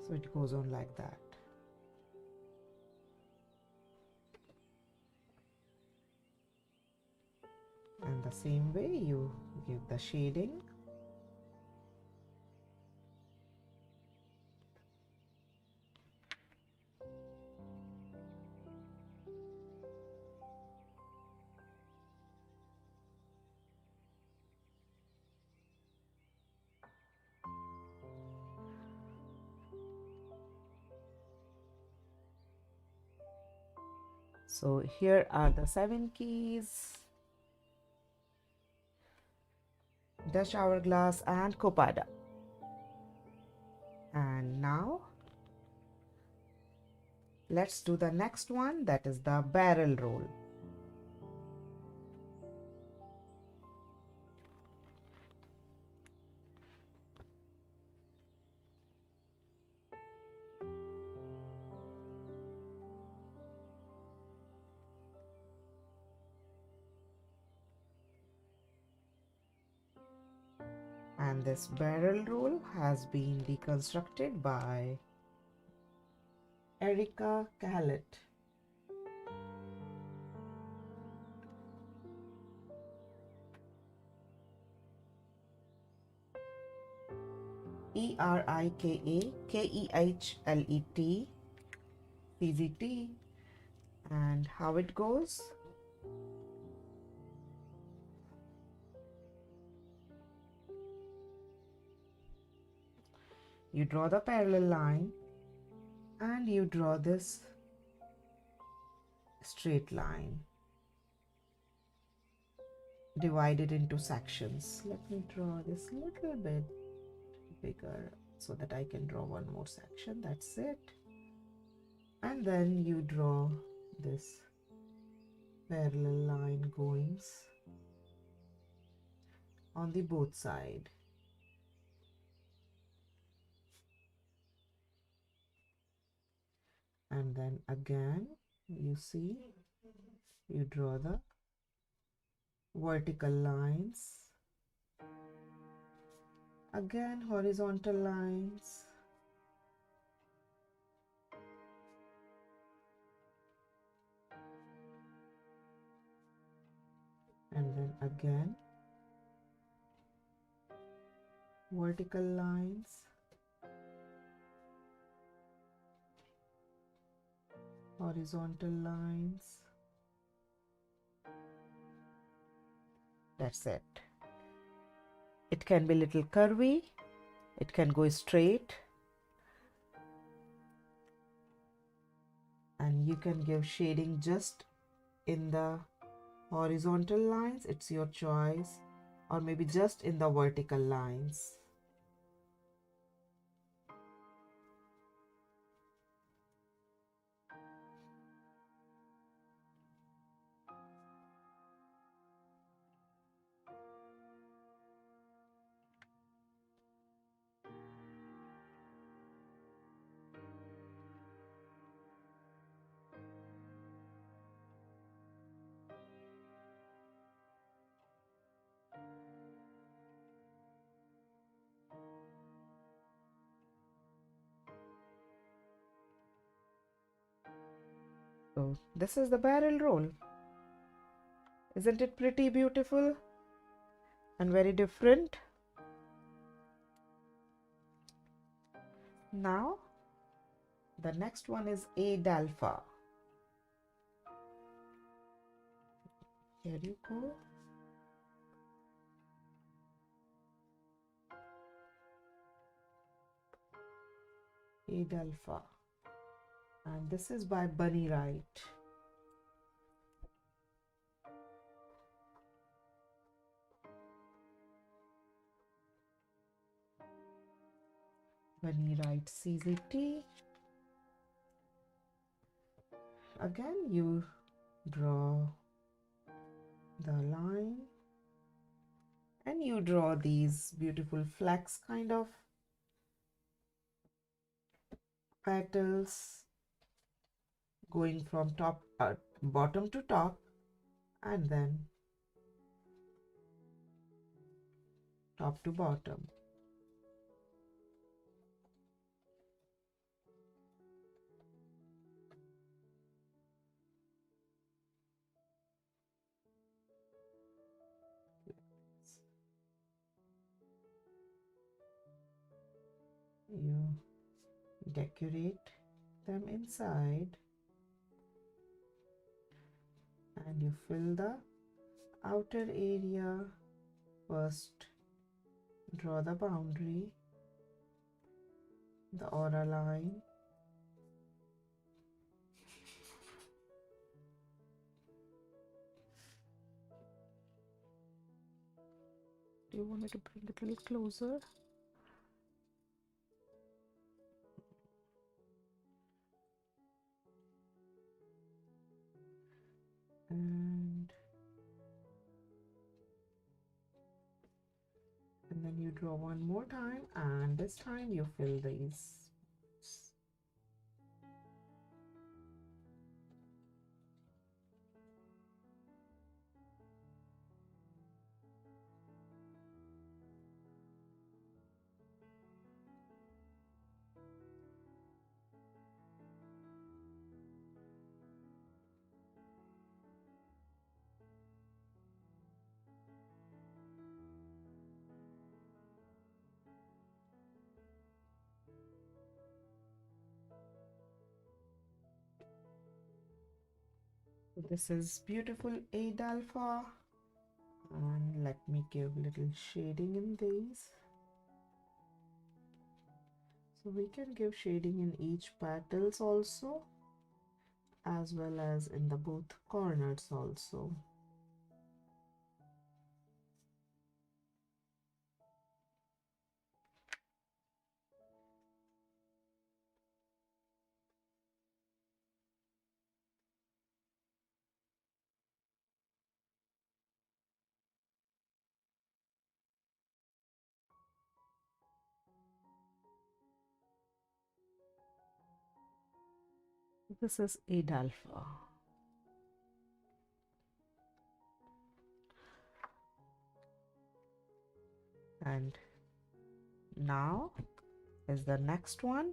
So it goes on like that. And the same way you give the shading. So here are the 7 keys: Dutch Hourglass and Copada. And now let's do the next one, that is the barrel roll. And this barrel roll has been deconstructed by Erica Cahalet. ERIKAKEHLET CZT. And how it goes: you draw the parallel line and you draw this straight line, divided into sections. Let me draw this a little bit bigger so that I can draw one more section. That's it. And then you draw this parallel line goings on the both side. And then again, you see, you draw the vertical lines, again horizontal lines, and then again vertical lines, horizontal lines. That's it. It can be little curvy, it can go straight, and you can give shading just in the horizontal lines, it's your choice, or maybe just in the vertical lines. So this is the barrel roll. Isn't it pretty beautiful and very different? Now the next one is A-dalfa. Here you go. A-dalfa. And this is by Bunny Wright. Bunny Wright CZT. Again, you draw the line and you draw these beautiful flax kind of petals going from bottom to top, and then top to bottom. You decorate them inside and you fill the outer area. First, draw the boundary, the aura line, do you want me to bring it a little closer? And then you draw one more time, and this time you fill these. This is beautiful A-dalfa, and let me give little shading in these. So we can give shading in each petals also, as well as in the both corners also. This is A-dalfa. And now is the next one,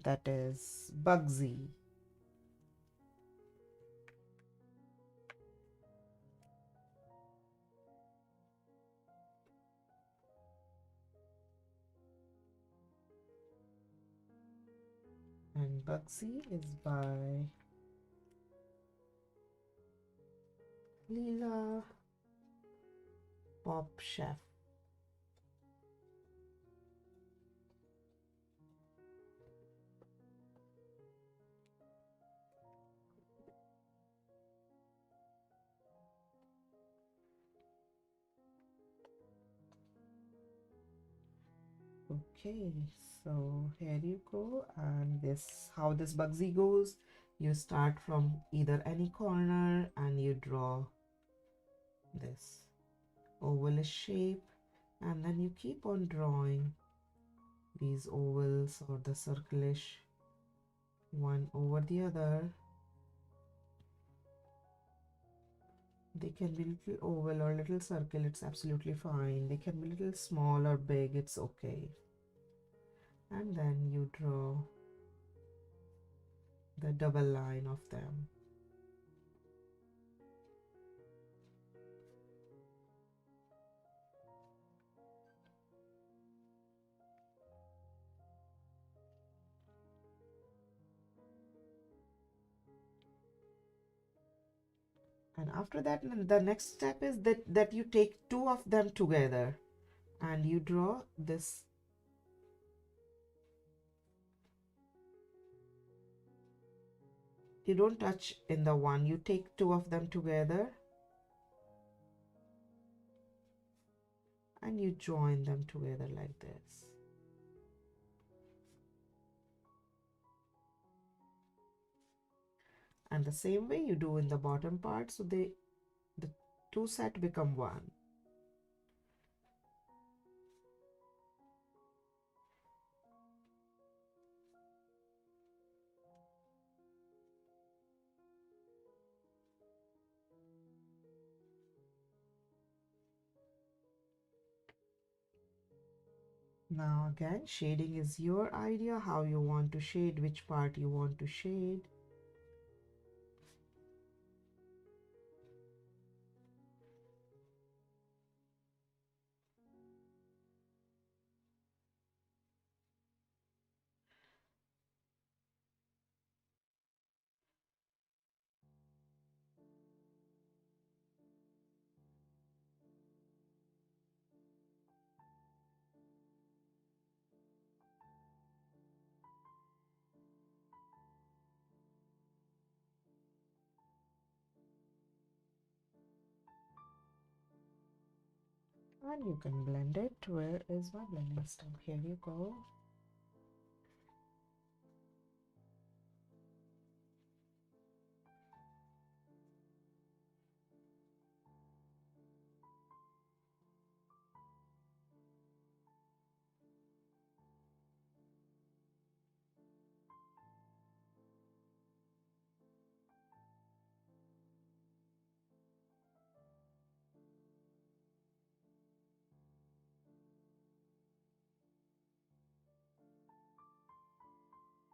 that is Bugzy. And Bugzy is by Leela Pop Chef. Okay, so here you go, and this how this Bugzy goes. You start from either any corner and you draw this ovalish shape, and then you keep on drawing these ovals or the circlish one over the other. They can be little oval or little circle, it's absolutely fine. They can be little small or big, it's okay. And then you draw the double line of them. And after that, the next step is that you take two of them together and you draw this. You don't touch in the one, you take two of them together and you join them together like this. And the same way you do in the bottom part, so the two set become one. Now again, shading is your idea, how you want to shade, which part you want to shade. And you can blend it. Where is my blending stuff? Here you go.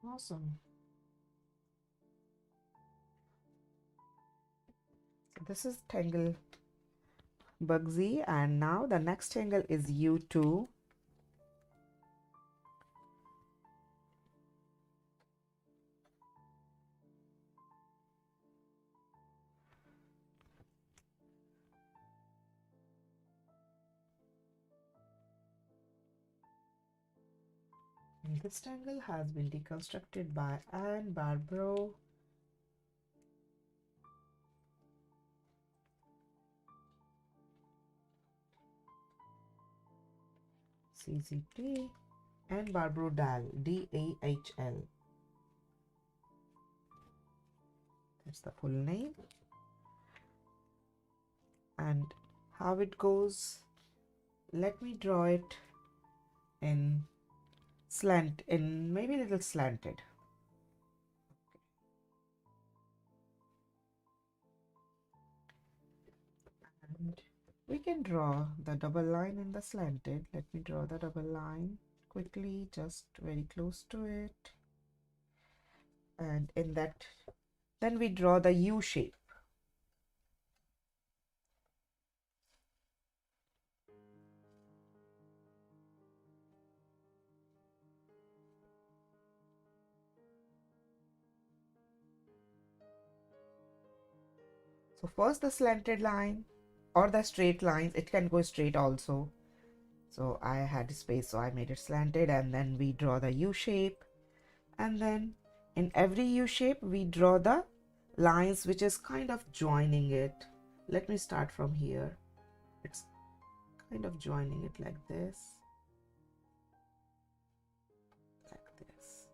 Awesome. So this is Tangle Bugzy, and now the next tangle is U2. And this tangle has been deconstructed by Anne Barbaro. CZT and Barbaro Dahl, DAHL. That's the full name. And how it goes, let me draw it in maybe a little slanted. We can draw the double line in the slanted. Let me draw the double line quickly, just very close to it. And in that, then we draw the U shape. So first the slanted line or the straight lines, it can go straight also. So I had space, so I made it slanted, and then we draw the U shape. And then in every U shape, we draw the lines which is kind of joining it. Let me start from here. It's kind of joining it like this. Like this.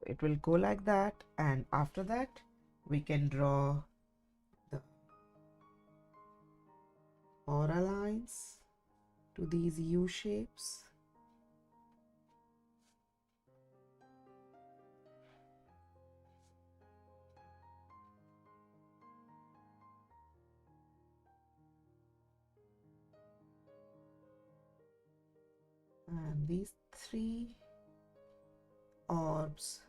It will go like that, and after that we can draw the aura lines to these U shapes. And these three orbs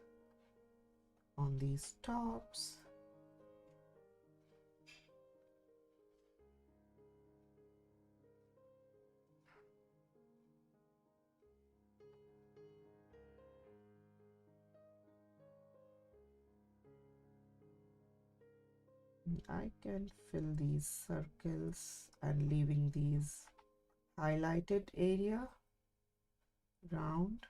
on these tops. I can fill these circles and leaving these highlighted area round.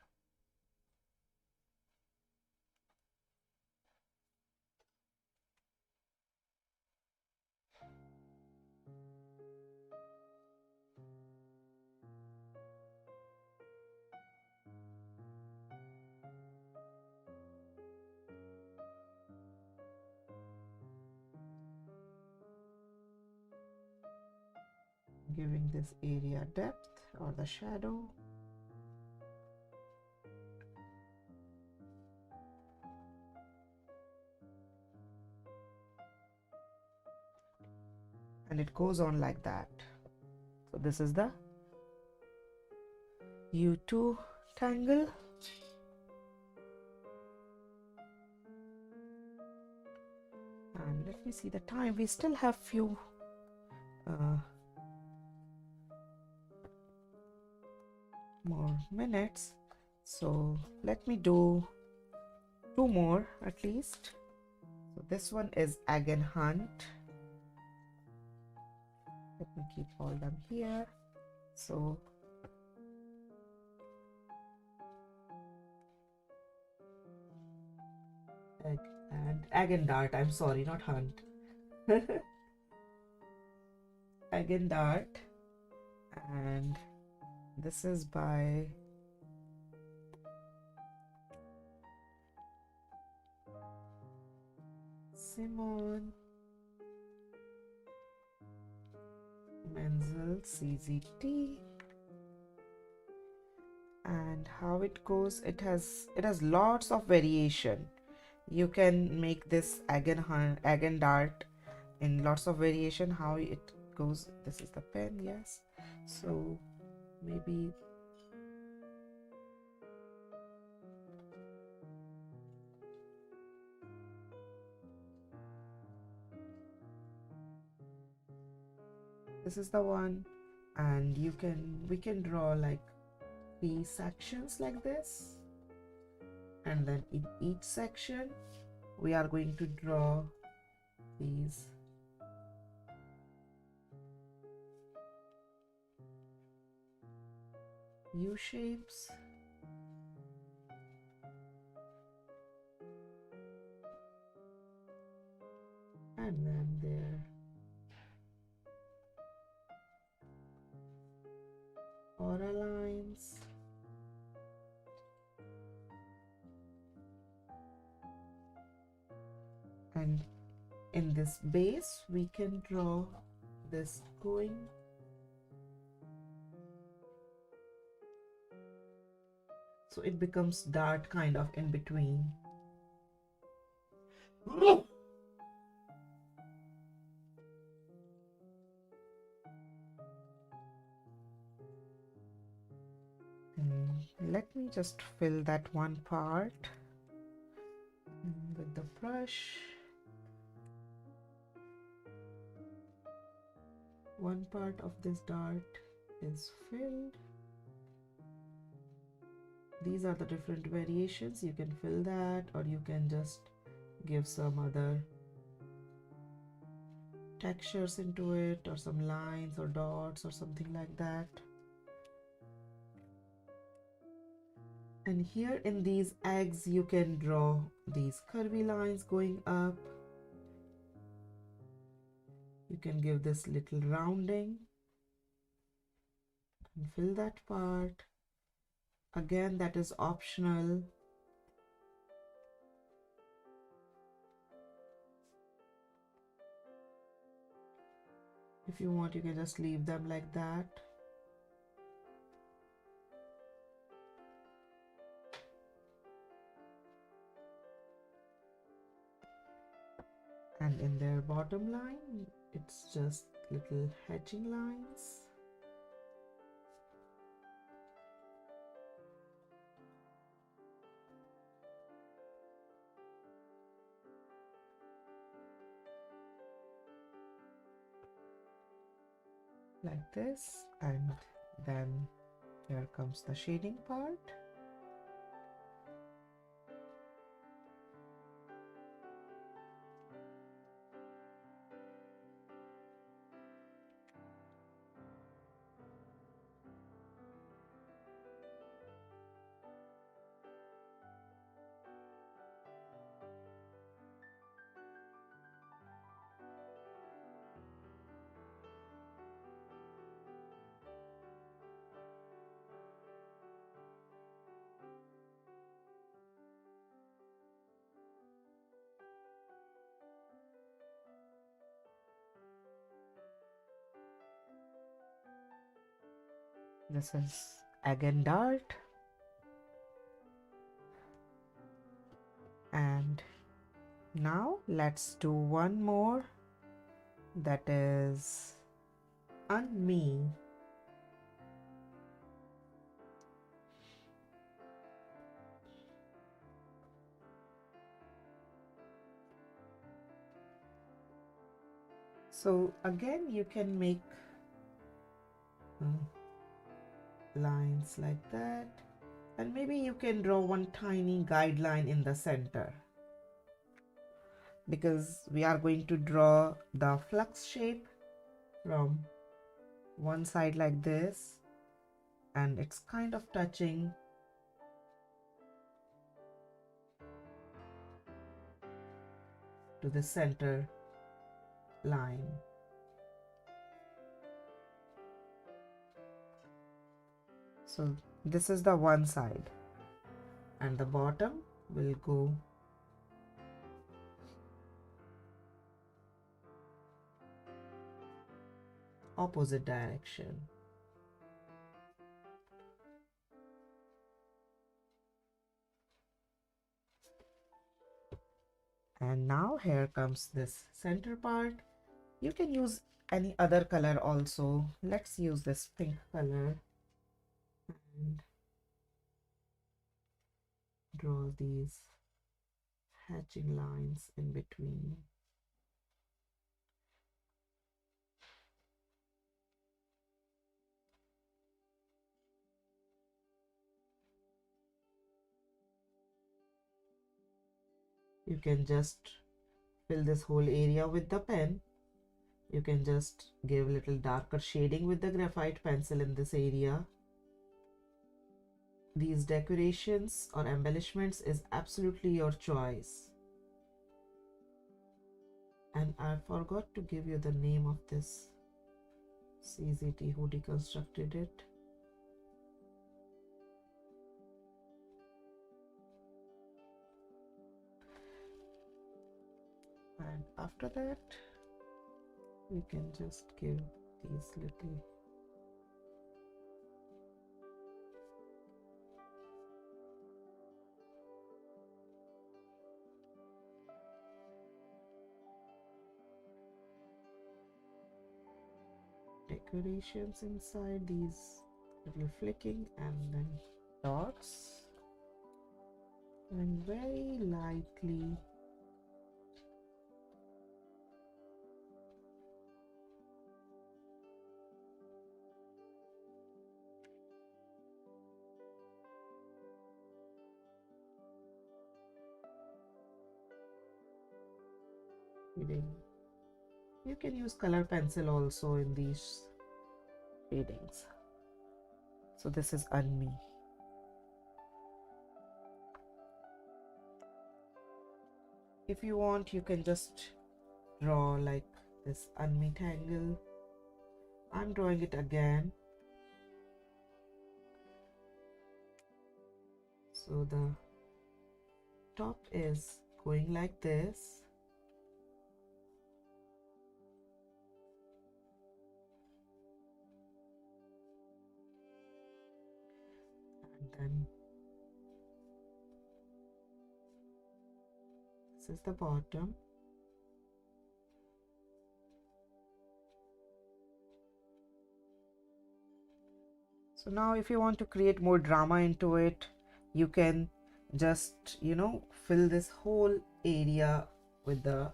Giving this area depth or the shadow. And it goes on like that. So this is the U2 tangle. And let me see the time. We still have few more minutes, so let me do 2 more at least. So this one is Egg and Hunt. Let me keep all them here. So Egg and Dart, I'm sorry, not Hunt. Egg and Dart, and this is by Simon Menzel CZT. And how it goes, it has lots of variation. You can make this egg and dart in lots of variation. How it goes, this is the pen, yes. So maybe this is the one, and we can draw like 3 sections like this, and then in each section we are going to draw these U shapes. And then their aura lines. in this base we can draw this going, so it becomes dart kind of in between. Let me just fill that one part with the brush. One part of this dart is filled. These are the different variations. You can fill that, or you can just give some other textures into it, or some lines or dots or something like that. And here in these eggs you can draw these curvy lines going up. You can give this little rounding and fill that part. Again, that is optional. If you want, you can just leave them like that. And in their bottom line, it's just little hatching lines. Like this, and then here comes the shading part. This is again dart, and now let's do one more, that is Unme. So again you can make lines like that, and maybe you can draw one tiny guideline in the center, because we are going to draw the flux shape from one side like this, and it's kind of touching to the center line. So this is the one side, and the bottom will go opposite direction. And now here comes this center part. You can use any other color also. Let's use this pink color and draw these hatching lines in between. You can just fill this whole area with the pen. You can just give little darker shading with the graphite pencil in this area. These decorations or embellishments is absolutely your choice. And I forgot to give you the name of this CZT who deconstructed it. And after after that we can just give these little decorations inside, these little flicking and then dots, and very lightly shading. You can use color pencil also in these shadings. So this is Unme. If you want, you can just draw like this Unme tangle. I'm drawing it again. So the top is going like this. And then this is the bottom. So now if you want to create more drama into it, you can just, fill this whole area with the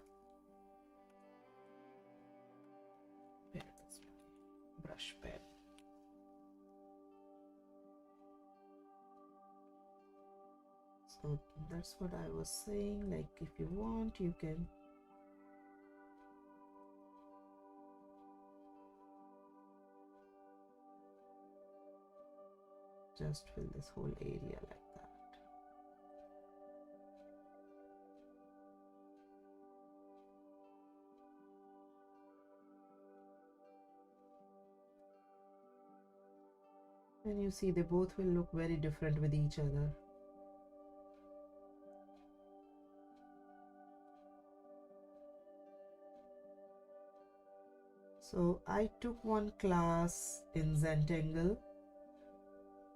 brush pen. So that's what I was saying, like if you want, you can just fill this whole area like that. And you see they both will look very different with each other. So I took one class in Zentangle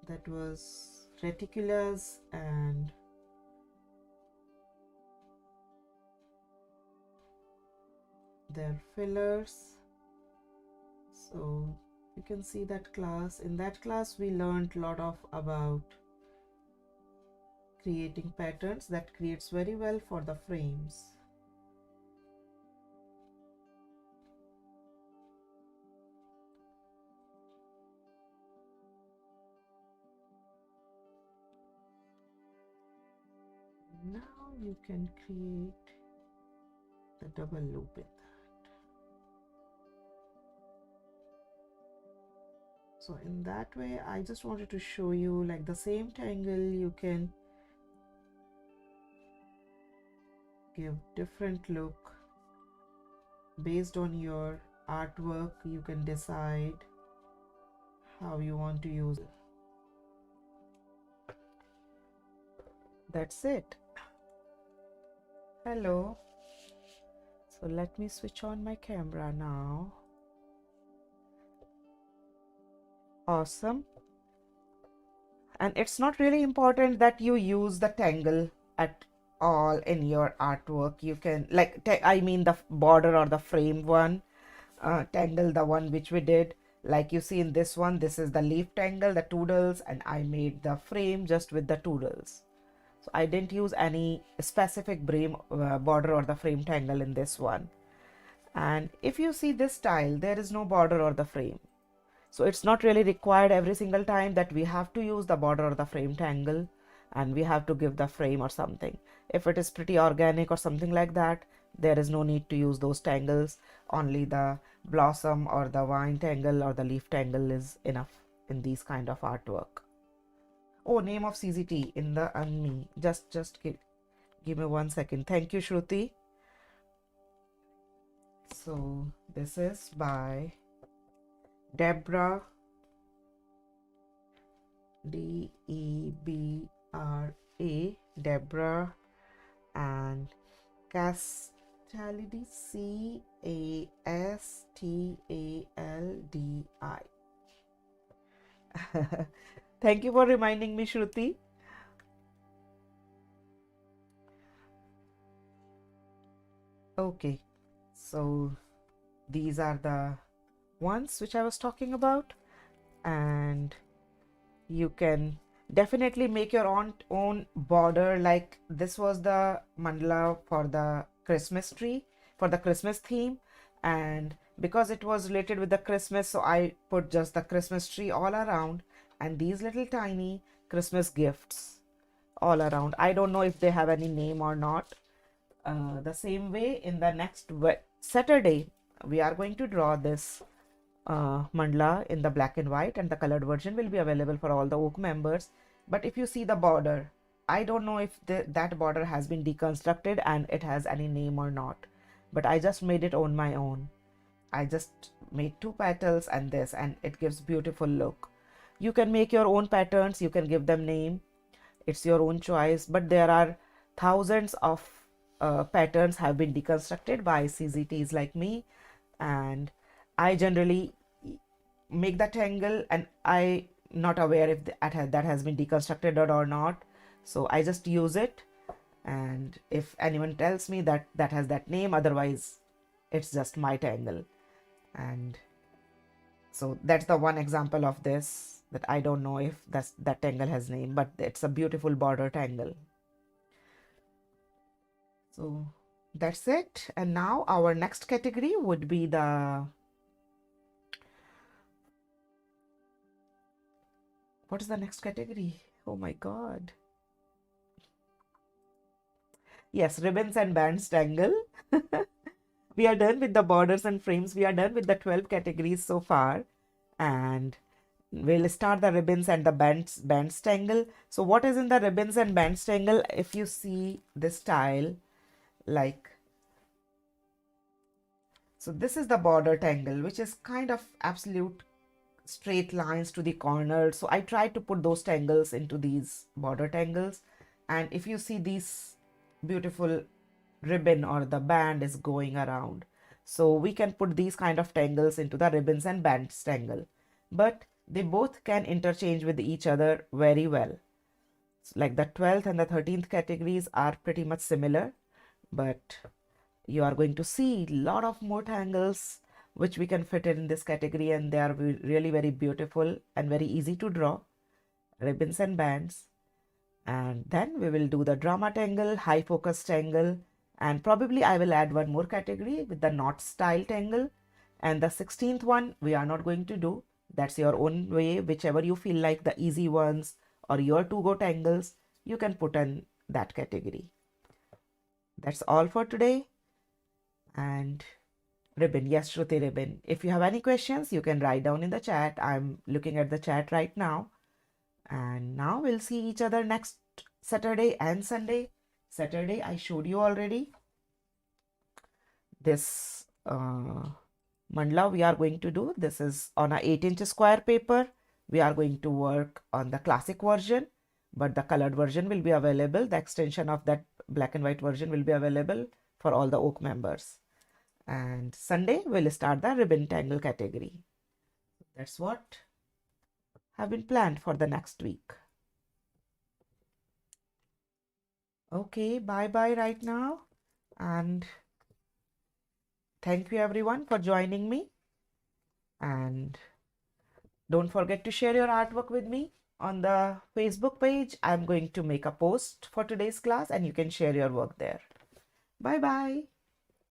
that was reticulars and their fillers. So you can see that class. In that class we learned a lot about creating patterns that creates very well for the frames. Now you can create the double loop in that. So in that way, I just wanted to show you like the same tangle you can give different look based on your artwork. You can decide how you want to use it. That's it. Hello. So let me switch on my camera now. Awesome. And it's not really important that you use the tangle at all in your artwork. You can I mean the border or the frame one, tangle, the one which we did. Like you see in this one, this is the leaf tangle, the toodles, and I made the frame just with the toodles. So I didn't use any specific border or the frame tangle in this one. And if you see this style, there is no border or the frame. So it's not really required every single time that we have to use the border or the frame tangle and we have to give the frame or something. If it is pretty organic or something like that, there is no need to use those tangles. Only the blossom or the vine tangle or the leaf tangle is enough in these kind of artwork. Oh, name of CZT in the Unme. Just give me 1 second. Thank you, Shruti. So this is by Debra, Debra, Debra, and Castelli. Castaldi, Castaldi. Thank you for reminding me, Shruti. Okay, so these are the ones which I was talking about, and you can definitely make your own border. Like this was the mandala for the Christmas tree, for the Christmas theme, and because it was related with the Christmas, so I put just the Christmas tree all around and these little tiny Christmas gifts all around. I don't know if they have any name or not. The same way, in the next Saturday we are going to draw this mandala in the black and white, and the colored version will be available for all the oak members. But if you see the border, I don't know if that border has been deconstructed and it has any name or not, but I just made it on my own. I just made two petals and this, and it gives beautiful look. You can make your own patterns, you can give them name, it's your own choice, but there are thousands of patterns have been deconstructed by CZTs like me, and I generally make the tangle and I not aware if that has been deconstructed or not, so I just use it, and if anyone tells me that that has that name, otherwise it's just my tangle. And so that's the one example of this, that I don't know if that tangle has name, but it's a beautiful border tangle. So that's it. And now our next category would be the, what is the next category? Oh my god. Yes, ribbons and bands tangle. We are done with the borders and frames. We are done with the 12 categories so far, and we'll start the ribbons and the bands tangle. So what is in the ribbons and bands tangle? If you see this style, like, so this is the border tangle, which is kind of absolute straight lines to the corner. So I tried to put those tangles into these border tangles, and if you see these beautiful ribbon or the band is going around, so we can put these kind of tangles into the ribbons and bands tangle, but they both can interchange with each other very well. Like the 12th and the 13th categories are pretty much similar, but you are going to see a lot of more tangles which we can fit in this category, and they are really very beautiful and very easy to draw, ribbons and bands. And then we will do the drama tangle, high focus tangle, and probably I will add one more category with the knot style tangle. And the 16th one we are not going to do. That's your own way, whichever you feel like, the easy ones or your to-go tangles, you can put in that category. That's all for today. And ribbon, yes, Shruti, ribbon. If you have any questions, you can write down in the chat. I'm looking at the chat right now. And now we'll see each other next Saturday and Sunday. Saturday I showed you already. This mandala we are going to do. This is on a 8-inch square paper. We are going to work on the classic version, but the colored version will be available. The extension of that black and white version will be available for all the oak members. And Sunday we'll start the ribbon tangle category. That's what have been planned for the next week. Okay, bye bye right now, and thank you everyone for joining me, and don't forget to share your artwork with me on the Facebook page. I'm going to make a post for today's class and you can share your work there. Bye bye.